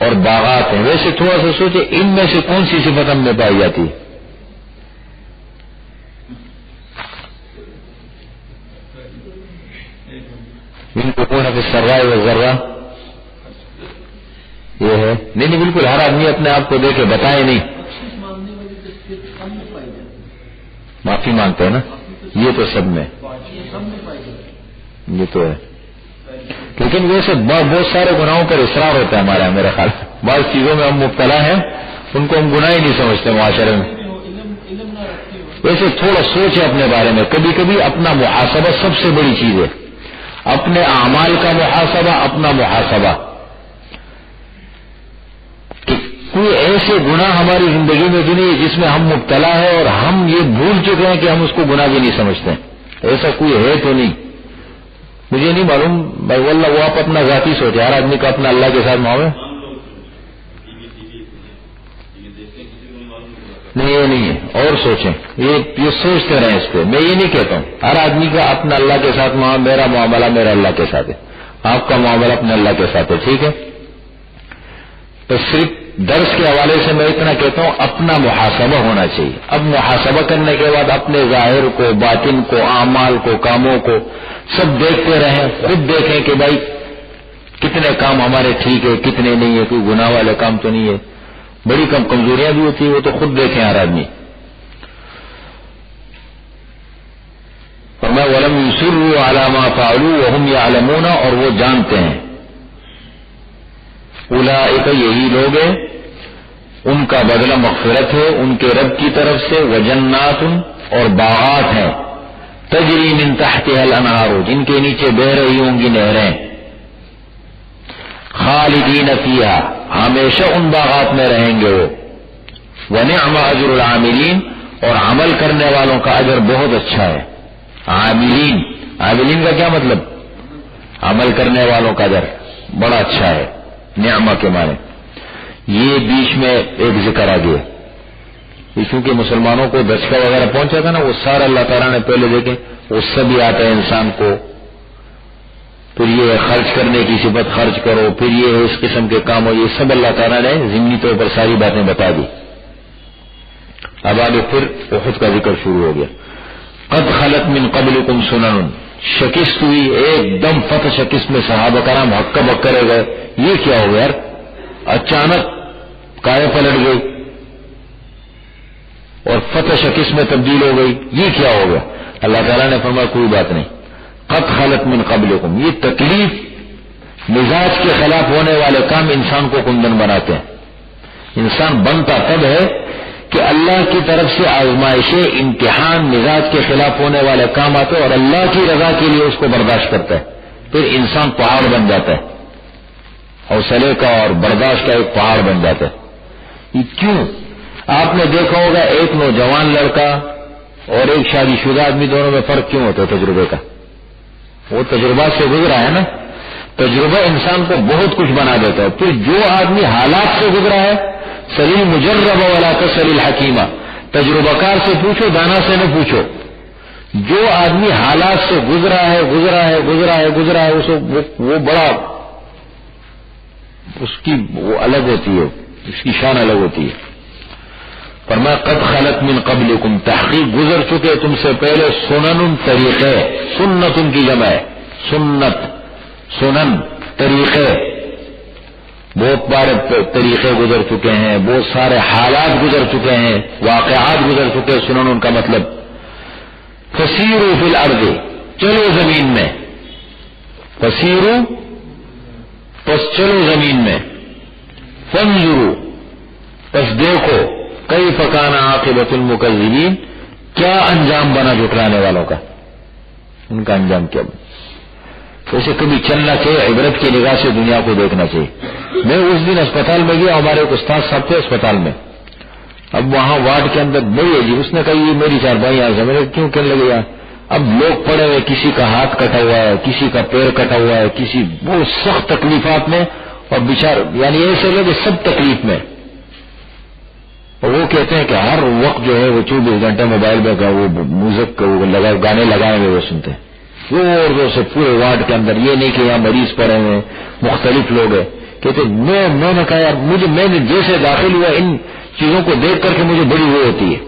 اور باغات ہیں. ویسے تھوڑا سا سوچے ان میں سے کون سی صفت ہم میں پائی جاتی؟ ان کو کون ہے سرائے و ذرہ یہ ہے نہیں بالکل ہر آدمی اپنے آپ کو دیکھے بتائے نہیں. معافی مانگتے ہیں نا یہ تو سب میں یہ تو ہے لیکن ویسے بہت سارے گناہوں پر اصرار ہوتا ہے ہمارا میرا خیال. بعض چیزوں میں ہم مبتلا ہیں ان کو ہم گناہ ہی نہیں سمجھتے معاشرے میں. ویسے تھوڑا سوچیں اپنے بارے میں کبھی کبھی اپنا محاسبہ سب سے بڑی چیز ہے. اپنے اعمال کا محاسبہ اپنا محاسبہ کہ کوئی ایسے گناہ ہماری زندگی میں بھی نہیں جس میں ہم مبتلا ہے اور ہم یہ بھول چکے ہیں کہ ہم اس کو گناہ بھی نہیں سمجھتے. ایسا کوئی ہے تو نہیں مجھے نہیں معلوم بھائی واللہ وہ آپ اپنا ذاتی سوچے. ہر آدمی کا اپنا اللہ کے ساتھ معاملہ نہیں یہ نہیں ہے اور سوچیں یہ سوچتے رہیں اس پہ. میں یہ نہیں کہتا ہوں ہر آدمی کا اپنا اللہ کے ساتھ میرا معاملہ میرا اللہ کے ساتھ ہے آپ کا معاملہ اپنے اللہ کے ساتھ ہے ٹھیک ہے. تو صرف درس کے حوالے سے میں اتنا کہتا ہوں اپنا محاسبہ ہونا چاہیے. اب محاسبہ کرنے کے بعد اپنے ظاہر کو، باطن کو، اعمال کو، کاموں کو سب دیکھتے رہیں. خود دیکھیں کہ بھائی کتنے کام ہمارے ٹھیک ہے، کتنے نہیں ہے، کوئی گناہ والے کام تو نہیں ہے، بڑی کم کمزوریاں بھی ہوتی ہیں، وہ تو خود دیکھیں ہر آدمی. فرمایا وَلَمْ يُصِرُّوا عَلَى مَا فَعَلُوا وَهُمْ يَعْلَمُونَ، اور وہ جانتے ہیں. اولئک یہی لوگ ہیں، ان کا بدلہ مغفرت ہے ان کے رب کی طرف سے، وجنات اور باغات ہیں، تجری من تحتها الانہار جن کے نیچے بہ رہی ہوں گی نہریں، خالدین فیہا ہمیشہ ان باغات میں رہیں گے وہ، ونعم اجر العاملین اور عمل کرنے والوں کا اجر بہت اچھا ہے. عاملین کا کیا مطلب؟ عمل کرنے والوں کا اجر بڑا اچھا ہے. نعمہ کے معنی یہ بیچ میں ایک ذکر آ گیا، چونکہ مسلمانوں کو دھچکا وغیرہ پہنچا تھا نا، وہ سارا اللہ تعالیٰ نے پہلے دیکھے وہ سب ہی آتا ہے انسان کو. پھر یہ خرچ کرنے کی صفت خرچ کرو، پھر یہ اس قسم کے کام ہو، یہ سب اللہ تعالیٰ نے ضمنی طور پر ساری باتیں بتا دی. اب آگے پھر احد کا ذکر شروع ہو گیا. قد خلت من قبلکم سنن، شکست ہوئی ایک دم، فتح شکست میں صحابہ کرام ہکا بکا رہ گئے. یہ کیا ہو گیا یار، اچانک کائے پلٹ گئی اور فتح شکست میں تبدیل ہو گئی، یہ کیا ہو گیا؟ اللہ تعالیٰ نے فرمایا کوئی بات نہیں، قد خلت من قبلکم. یہ تکلیف مزاج کے خلاف ہونے والے کام انسان کو کندن بناتے ہیں. انسان بنتا تب ہے کہ اللہ کی طرف سے آزمائشیں، امتحان، مزاج کے خلاف ہونے والے کام آتے اور اللہ کی رضا کے لیے اس کو برداشت کرتا ہے، پھر انسان پہاڑ بن جاتا ہے، حوصلے کا اور برداشت کا ایک پہاڑ بن جاتا ہے. یہ کیوں؟ آپ نے دیکھا ہوگا ایک نوجوان لڑکا اور ایک شادی شدہ آدمی، دونوں میں فرق کیوں ہوتا ہے؟ تجربے کا. وہ تجربات سے گزرا ہے نا، تجربہ انسان کو بہت کچھ بنا دیتا ہے. پھر جو آدمی حالات سے گزرا ہے، سلیل مجرب ولا تسل الحکیمہ، تجربہ کار سے پوچھو، دانا سے نہ پوچھو. جو آدمی حالات سے گزرا ہے وہ بڑا، اس کی وہ الگ ہوتی ہے، اس کی شان الگ ہوتی ہے. فرمایا قد خلت من قبلکم، تحقیق گزر چکے تم سے پہلے، سنن طریقے، سنت ان کی جمع ہے، سنت، سنن طریقے، بہت بارے طریقے گزر چکے ہیں، بہت سارے حالات گزر چکے ہیں، واقعات گزر چکے. سنن ان کا مطلب فسیروا فی الارض، چلو زمین میں، فسیروا پس چلو زمین میں، فانظروا پس دیکھو، کیف کان عاقبۃ المکذبین، کیا انجام بنا جھٹلانے والوں کا، ان کا انجام کیا بنا. ویسے کبھی چلنا چاہیے، عبرت کی نگاہ سے دنیا کو دیکھنا چاہیے. میں اس دن اسپتال میں گیا، ہمارے ایک استاد صاحب تھے اسپتال میں، اب وہاں وارڈ کے اندر بڑی عجیب، اس نے کہا یہ میری چارپائی یہاں سے، میں نے کیوں کہنے لگے یار، اب لوگ پڑے ہوئے، کسی کا ہاتھ کٹا ہوا ہے، کسی کا پیر کٹا ہوا ہے، کسی بہت سخت تکلیفات میں، اور بیچار یعنی ایسے لوگ سب تکلیف میں. اور وہ کہتے ہیں کہ ہر وقت جو ہے وہ 24 گھنٹے موبائل میں وہ میوزک لگا، گانے لگائے ہوئے وہ سنتے ہیں زور زور سے پورے وارڈ کے اندر. یہ نہیں کہ یہاں مریض پڑے ہیں، مختلف لوگ ہیں. کہتے میں نے کہا یار میں نے جیسے داخل ہوا ان چیزوں کو دیکھ کر کے مجھے بڑی وہ ہوتی ہے،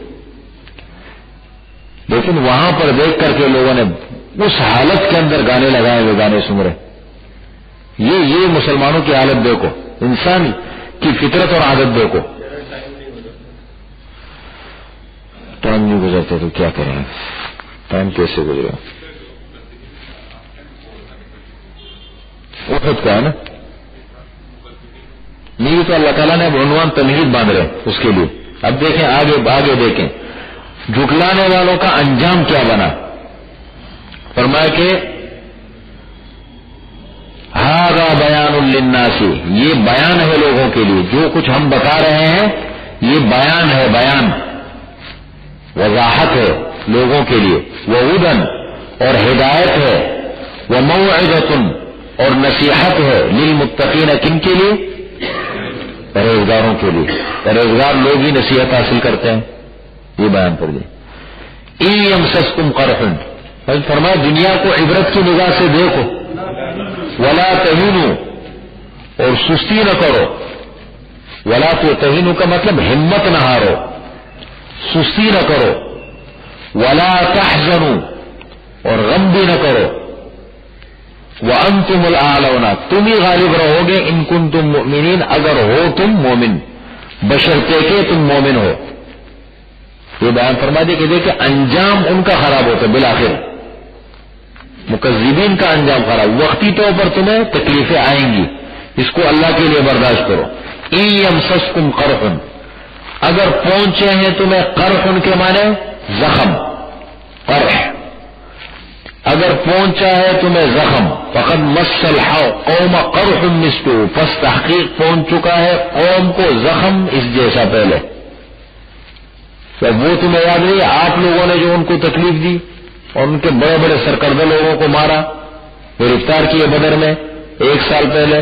لیکن وہاں پر دیکھ کر کے لوگوں نے اس حالت کے اندر گانے لگائے ہوئے، گانے سن رہے. یہ مسلمانوں کی حالت دیکھو، انسان کی فطرت اور عادت دیکھو. ٹائم نہیں گزرتے تو کیا کریں، ٹائم کیسے گزرے. احد کا ہے نا، نہیں تو اللہ تعالیٰ نے عنوان تمہید باندھ رہے اس کے لیے. اب دیکھیں آگے دیکھیں جھٹلانے والوں کا انجام کیا بنا. فرمایا کہ ھذا بیان للناس، یہ بیان ہے لوگوں کے لیے، جو کچھ ہم بتا رہے ہیں یہ بیان ہے، بیان وضاحت ہے لوگوں کے لیے. وہدن اور ہدایت ہے، وموعظۃ اور نصیحت ہے، للمتقین کن کے لیے؟ پرہیزگاروں کے لیے. پرہیزگار لوگ ہی نصیحت حاصل کرتے ہیں. یہ بیان کر دیں. ان یمسسکم قرح، فرمایا دنیا کو عبرت کی نگاہ سے دیکھو، ولا تہینوا اور سستی نہ کرو، ولا تهنوا کا مطلب ہمت نہ ہارو، سستی نہ کرو، ولا تحزنوا اور غم بھی نہ کرو، وانتم الاعلون تم ہی غالب رہو گے، ان کنتم مؤمنین اگر ہو تم مومن، بشرطے کہ تم مومن ہو۔ یہ بیان فرما دے کہ دیکھیں انجام ان کا خراب ہوتا ہے، بالآخر مکذبین کا انجام خراب، وقتی طور پر تمہیں تکلیفیں آئیں گی، اس کو اللہ کے لیے برداشت کرو۔ ان یمسسکم قرح اگر پہنچے ہیں تمہیں قرح کے معنی زخم، قرح اگر پہنچا ہے تمہیں زخم، فقد مس القوم قرح مثلہ پس تحقیق پہنچ چکا ہے قوم کو زخم اس جیسا پہلے۔ وہ تمہیں یاد نہیں آپ لوگوں نے جو ان کو تکلیف دی اور ان کے بڑے بڑے سرکردہ لوگوں کو مارا، گرفتار کیے بدر میں 1 سال پہلے،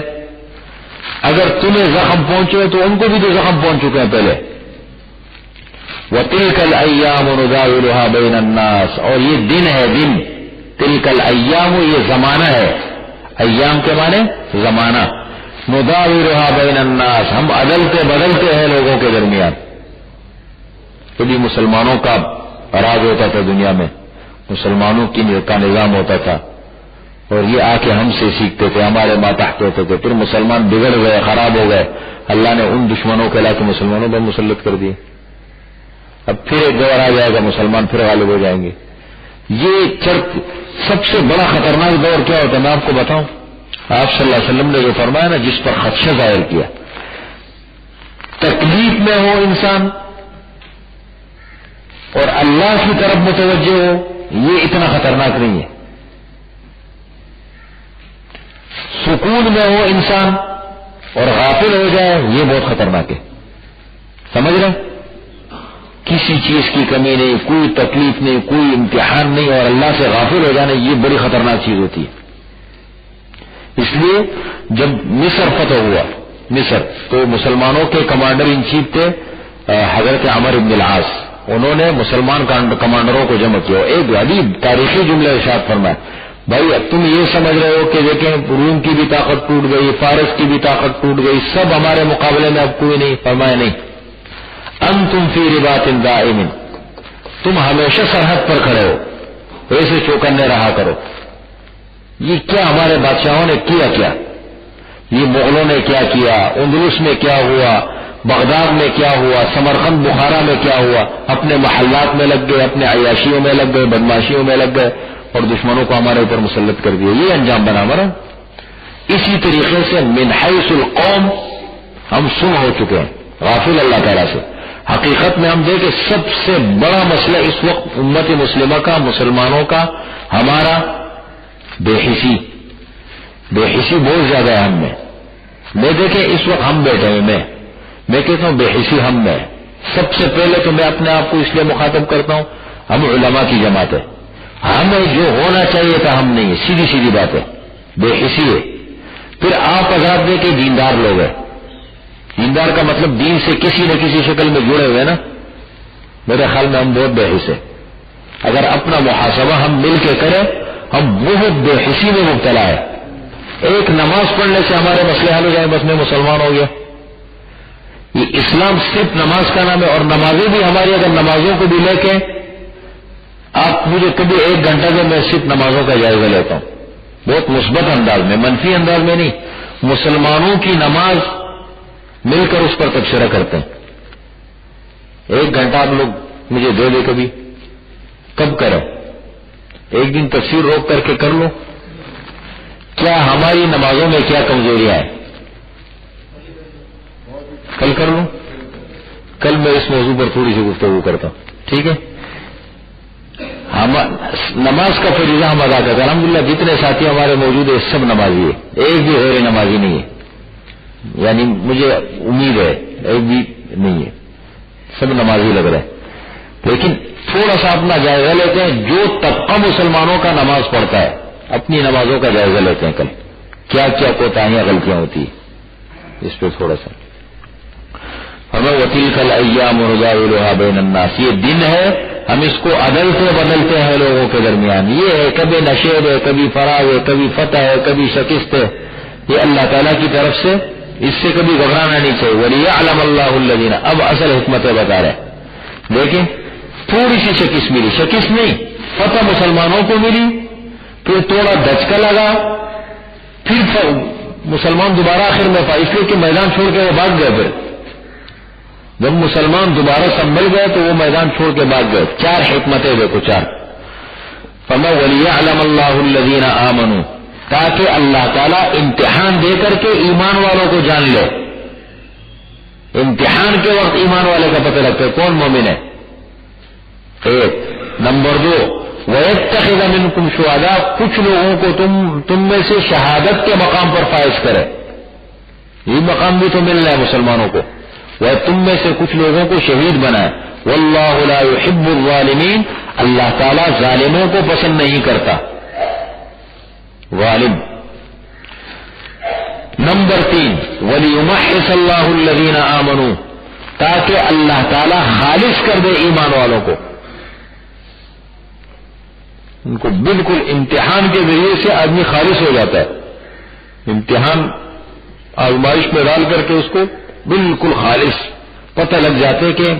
اگر تمہیں زخم پہنچے تو ان کو بھی تو زخم پہنچ چکے ہیں پہلے۔ وَتِلْكَ الْأَيَّامُ نُدَاوِلُهَا بَيْنَ النَّاسِ اور یہ دن ہے، دن تلک الایام یہ زمانہ ہے، ایام کے معنی زمانہ، نُدَاوِلُهَا بَيْنَ النَّاسِ ہم عدلتے بدلتے ہیں لوگوں کے درمیان۔ کبھی مسلمانوں کا راج ہوتا تھا دنیا میں، مسلمانوں کا نظام ہوتا تھا اور یہ آ کے ہم سے سیکھتے تھے، ہمارے ماتحت ہوتے تھے، پھر مسلمان بگڑ گئے، خراب ہو گئے، اللہ نے ان دشمنوں کے علاقے مسلمانوں پر مسلط کر دیے۔ اب پھر ایک دور آ جائے گا، مسلمان پھر غالب ہو جائیں گے۔ یہ سب سے بڑا خطرناک دور کیا ہوتا ہے میں آپ کو بتاؤں، آپ صلی اللہ علیہ وسلم نے جو فرمایا نا، جس پر خدشہ ظاہر کیا، تکلیف میں ہو انسان اور اللہ کی طرف متوجہ ہو، یہ اتنا خطرناک نہیں ہے۔ سکون میں ہو انسان اور غافل ہو جائے، یہ بہت خطرناک ہے۔ سمجھ رہے؟ کسی چیز کی کمی نہیں، کوئی تکلیف نہیں، کوئی امتحان نہیں اور اللہ سے غافل ہو جانا، یہ بڑی خطرناک چیز ہوتی ہے۔ اس لیے جب مصر فتح ہوا، مصر تو مسلمانوں کے کمانڈر ان چیف تھے حضرت عمر بن العاص، انہوں نے مسلمان کمانڈروں کو جمع کیا، ایک عجیب تاریخی جملہ ارشاد فرمایا، بھائی اب تم یہ سمجھ رہے ہو کہ دیکھیں روم کی بھی طاقت ٹوٹ گئی، فارس کی بھی طاقت ٹوٹ گئی، سب ہمارے مقابلے میں اب کوئی نہیں۔ فرمایا نہیں، انتم فی رباط دائم تم ہمیشہ سرحد پر کھڑے ہو، ایسے چوکنے رہا کرو۔ یہ کیا ہمارے بادشاہوں نے کیا، کیا یہ مغلوں نے کیا کیا، اندلس میں کیا ہوا، بغداد میں کیا ہوا، سمرقند بخارا میں کیا ہوا، اپنے محلات میں لگ گئے، اپنے عیاشیوں میں لگ گئے، بدماشیوں میں لگ گئے اور دشمنوں کو ہمارے اوپر مسلط کر دیا، یہ انجام بنا ہمارا۔ اسی طریقے سے من حیث القوم ہم سن ہو چکے ہیں، غافل اللہ تعالیٰ سے۔ حقیقت میں ہم دیکھیں سب سے بڑا مسئلہ اس وقت امت مسلمہ کا، مسلمانوں کا، ہمارا بے حسی بہت زیادہ ہے ہم میں۔ میں دیکھیں اس وقت ہم بیٹھے ہیں، میں کہتا ہوں بے حسی ہم میں۔ سب سے پہلے تو میں اپنے آپ کو اس لیے مخاطب کرتا ہوں، ہم علماء کی جماعت ہے، ہمیں جو ہونا چاہیے تھا ہم نہیں ہے، سیدھی بات ہے، بے حسی ہے۔ پھر آپ حضرات دیکھیں دیندار لوگ ہیں، دیندار کا مطلب دین سے کسی نہ کسی شکل میں جڑے ہوئے نا، میرے خیال میں ہم بہت بے حس ہیں۔ اگر اپنا محاسبہ ہم مل کے کریں، ہم بہت بے حسی میں مبتلا ہے۔ ایک نماز پڑھنے سے ہمارے مسئلے حل ہو جائیں، بس میں مسلمان ہو گیا۔ یہ اسلام صرف نماز کا نام ہے، اور نمازیں بھی ہماری اگر نمازوں کو بھی لے کے آپ مجھے کبھی 1 گھنٹہ میں صرف نمازوں کا جائزہ لیتا ہوں، بہت مثبت انداز میں، منفی انداز میں نہیں، مسلمانوں کی نماز مل کر اس پر تبصرہ کرتے ہیں۔ 1 گھنٹہ آپ لوگ مجھے دے دے، کبھی کب کریں، ایک دن تفسیر روک کر کے کر لو، کیا ہماری نمازوں میں کیا کمزوریاں ہیں، کل کر لوں، کل میں اس موضوع پر تھوڑی سی گفتگو کرتا ہوں، ٹھیک ہے؟ نماز کا فریضہ ہم ادا کرتے ہیں، الحمدللہ جتنے ساتھی ہمارے موجود ہیں سب نمازی ہے، ایک بھی غیر نمازی نہیں ہے، یعنی مجھے امید ہے ایک بھی نہیں ہے، سب نمازی لگ رہے ہیں۔ لیکن تھوڑا سا اپنا جائزہ لیتے ہیں، جو طبقہ مسلمانوں کا نماز پڑھتا ہے اپنی نمازوں کا جائزہ لیتے ہیں، کل کیا کیا کوتاہیاں غلطیاں ہوتی ہیں، اس پہ تھوڑا سا ہمیں وَتِلْكَ الْأَيَّامُ نُدَاوِلُهَا بَيْنَ النَّاسِ، یہ دن ہے ہم اس کو عدل سے بدلتے ہیں لوگوں کے درمیان، یہ ہے کبھی نشیب ہے، کبھی فراغ ہے، کبھی فتح ہے، کبھی شکست ہے، یہ اللہ تعالیٰ کی طرف سے اس سے کبھی گھبرانا نہیں چاہیے. وَلِيَعْلَمَ اللَّهُ الَّذِينَ. اب اصل حکمتیں بتا رہے ہیں. دیکھیں تھوڑی سی شکست ملی, شکست نہیں, فتح مسلمانوں کو ملی, پھر تھوڑا دھچکا لگا, پھر مسلمان دوبارہ آخر میں اس لیے کہ میدان چھوڑ کے وہ بھاگ گئے. پھر جب مسلمان دوبارہ سنبھل گئے تو وہ میدان چھوڑ کے بھاگ گئے. 4 حکمتیں دیکھو, 4. فما وَلِيَعْلَمَ اللَّهُ الَّذِينَ آمَنُوا, تاکہ اللہ تعالیٰ امتحان دے کر کے ایمان والوں کو جان لے. امتحان کے وقت ایمان والے کا پتہ لگتا ہے کون مومن ہے. 1. نمبر 2, وَيَتَّخِذَ مِنْكُمْ شُهَدَاءَ, کچھ لوگوں کو تم میں سے شہادت کے مقام پر فائز کرے. یہ مقام بھی تو ملنا ہے مسلمانوں کو. وہ تم میں سے کچھ لوگوں کو شہید بنائے. وَاللَّهُ لَا يُحِبُّ الظَّالِمِينَ, اللہ تعالیٰ ظالموں کو پسند نہیں کرتا. ظالم. نمبر 3, وَلِيُمَحِّصَ اللَّهُ الَّذِينَ آمَنُوا, تاکہ اللہ تعالیٰ خالص کر دے ایمان والوں کو. ان کو بالکل امتحان کے ذریعے سے آدمی خالص ہو جاتا ہے. امتحان آزمائش میں ڈال کر کے اس کو بالکل خالص پتہ لگ جاتے کہ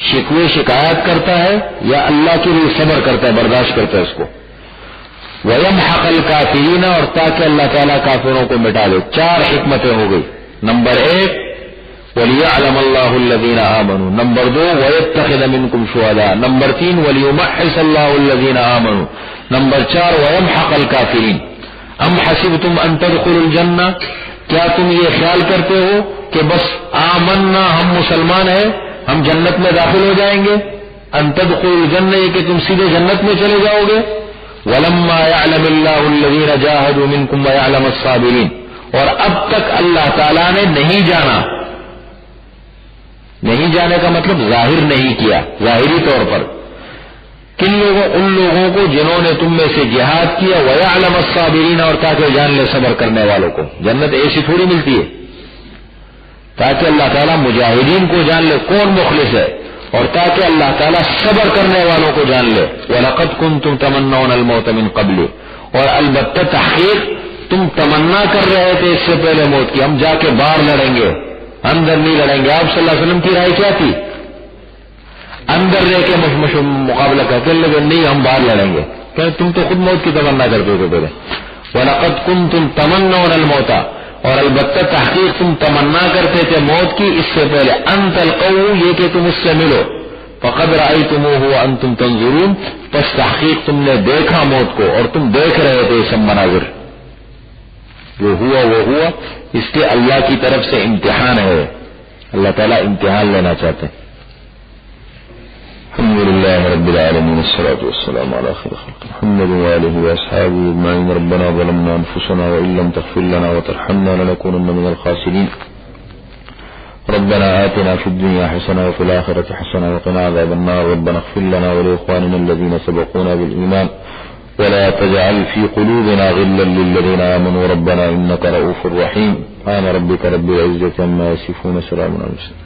شکوے شکایت کرتا ہے یا اللہ کے لیے صبر کرتا ہے, برداشت کرتا ہے اس کو. وَيَمْحَقَ الْكَافِرِينَ, اور تاکہ اللہ تعالیٰ کافروں کو مٹا دے. 4 حکمتیں ہو گئی. نمبر 1, وَلِيَعْلَمَ اللَّهُ الَّذِينَ آمَنُوا. نمبر 2, وَيَتَّخِذَ مِنْكُمْ شُهَدَاءَ. نمبر 3, وَلِيُمَحِّصَ اللَّهُ الَّذِينَ آمَنُوا. نمبر 4, وَيَمْحَقَ الْكَافِرِينَ. أَمْ حَسِبْتُمْ أَن تَدْخُلُوا الْجَنَّةَ, کیا تم یہ خیال کرتے ہو کہ بس آمنا, ہم مسلمان ہیں, ہم جنت میں داخل ہو جائیں گے. ان تدخلوا الجنہ, یہ کہ تم سیدھے جنت میں چلے جاؤ گے. وَلَمَّا يَعْلَمِ اللَّهُ الَّذِينَ جَاهَدُوا مِنكُمْ وَيَعْلَمَ الصَّابِرِينَ, اور اب تک اللہ تعالیٰ نے نہیں جانا. نہیں جانے کا مطلب ظاہر نہیں کیا, ظاہری طور پر. کن لوگوں؟ ان لوگوں کو جنہوں نے تم میں سے جہاد کیا. وَيَعْلَمَ الصَّابِرِينَ, اور تاکہ جان لے صبر کرنے والوں کو. جنت ایسی تھوڑی ملتی ہے, تاکہ اللہ تعالیٰ مجاہدین کو جان لے کون مخلص ہے, اور تاکہ اللہ تعالیٰ صبر کرنے والوں کو جان لے. وَلَقَدْ كُنْتُمْ تَمَنَّوْنَ الْمَوْتَ مِنْ قَبْلِ, اور البتہ تحقیق تم تمنا کر رہے تھے اس سے پہلے موت کی, ہم جا کے باہر لڑیں گے, اندر نہیں لڑیں گے. آپ صلی اللہ علیہ وسلم کی رائے کیا تھی؟ اندر رہ کے مقابلہ کرتے لگے, نہیں ہم باہر لڑیں گے. کہ تم تو خود موت کی تمنا کرتے تھے پہلے. وَلَقَدْ كُنْتُمْ تَمَنَّوْنَ الْمَوْتَ, اور البتہ تحقیق تم تمنا کرتے تھے موت کی اس سے پہلے. ان تلقوه, یہ کہ تم اس سے ملو. فقد رأيتموه وانتم تنظرون, پس تحقیق تم نے دیکھا موت کو اور تم دیکھ رہے تھے یہ سب مناظر. جو ہوا وہ ہوا, اس کے اللہ کی طرف سے امتحان ہے. اللہ تعالیٰ امتحان لینا چاہتے ہیں. الحمد لله رب العالمين, والصلاة والسلام على خير خلق محمد وآله وأصحابه أجمعين. ربنا ظلمنا أنفسنا وإن لم تغفر لنا وترحمنا لنكونن من الخاسرين. ربنا آتنا في الدنيا حسنة وفي الآخرة حسنة وقنا عذاب النار. ربنا اغفر لنا ولإخواننا الذين سبقونا بالإيمان ولا تجعل في قلوبنا غلا للذين آمنوا ربنا إنك رؤوف رحيم. سبحان ربك رب العزة عما يصفون, سلام على المرسلين.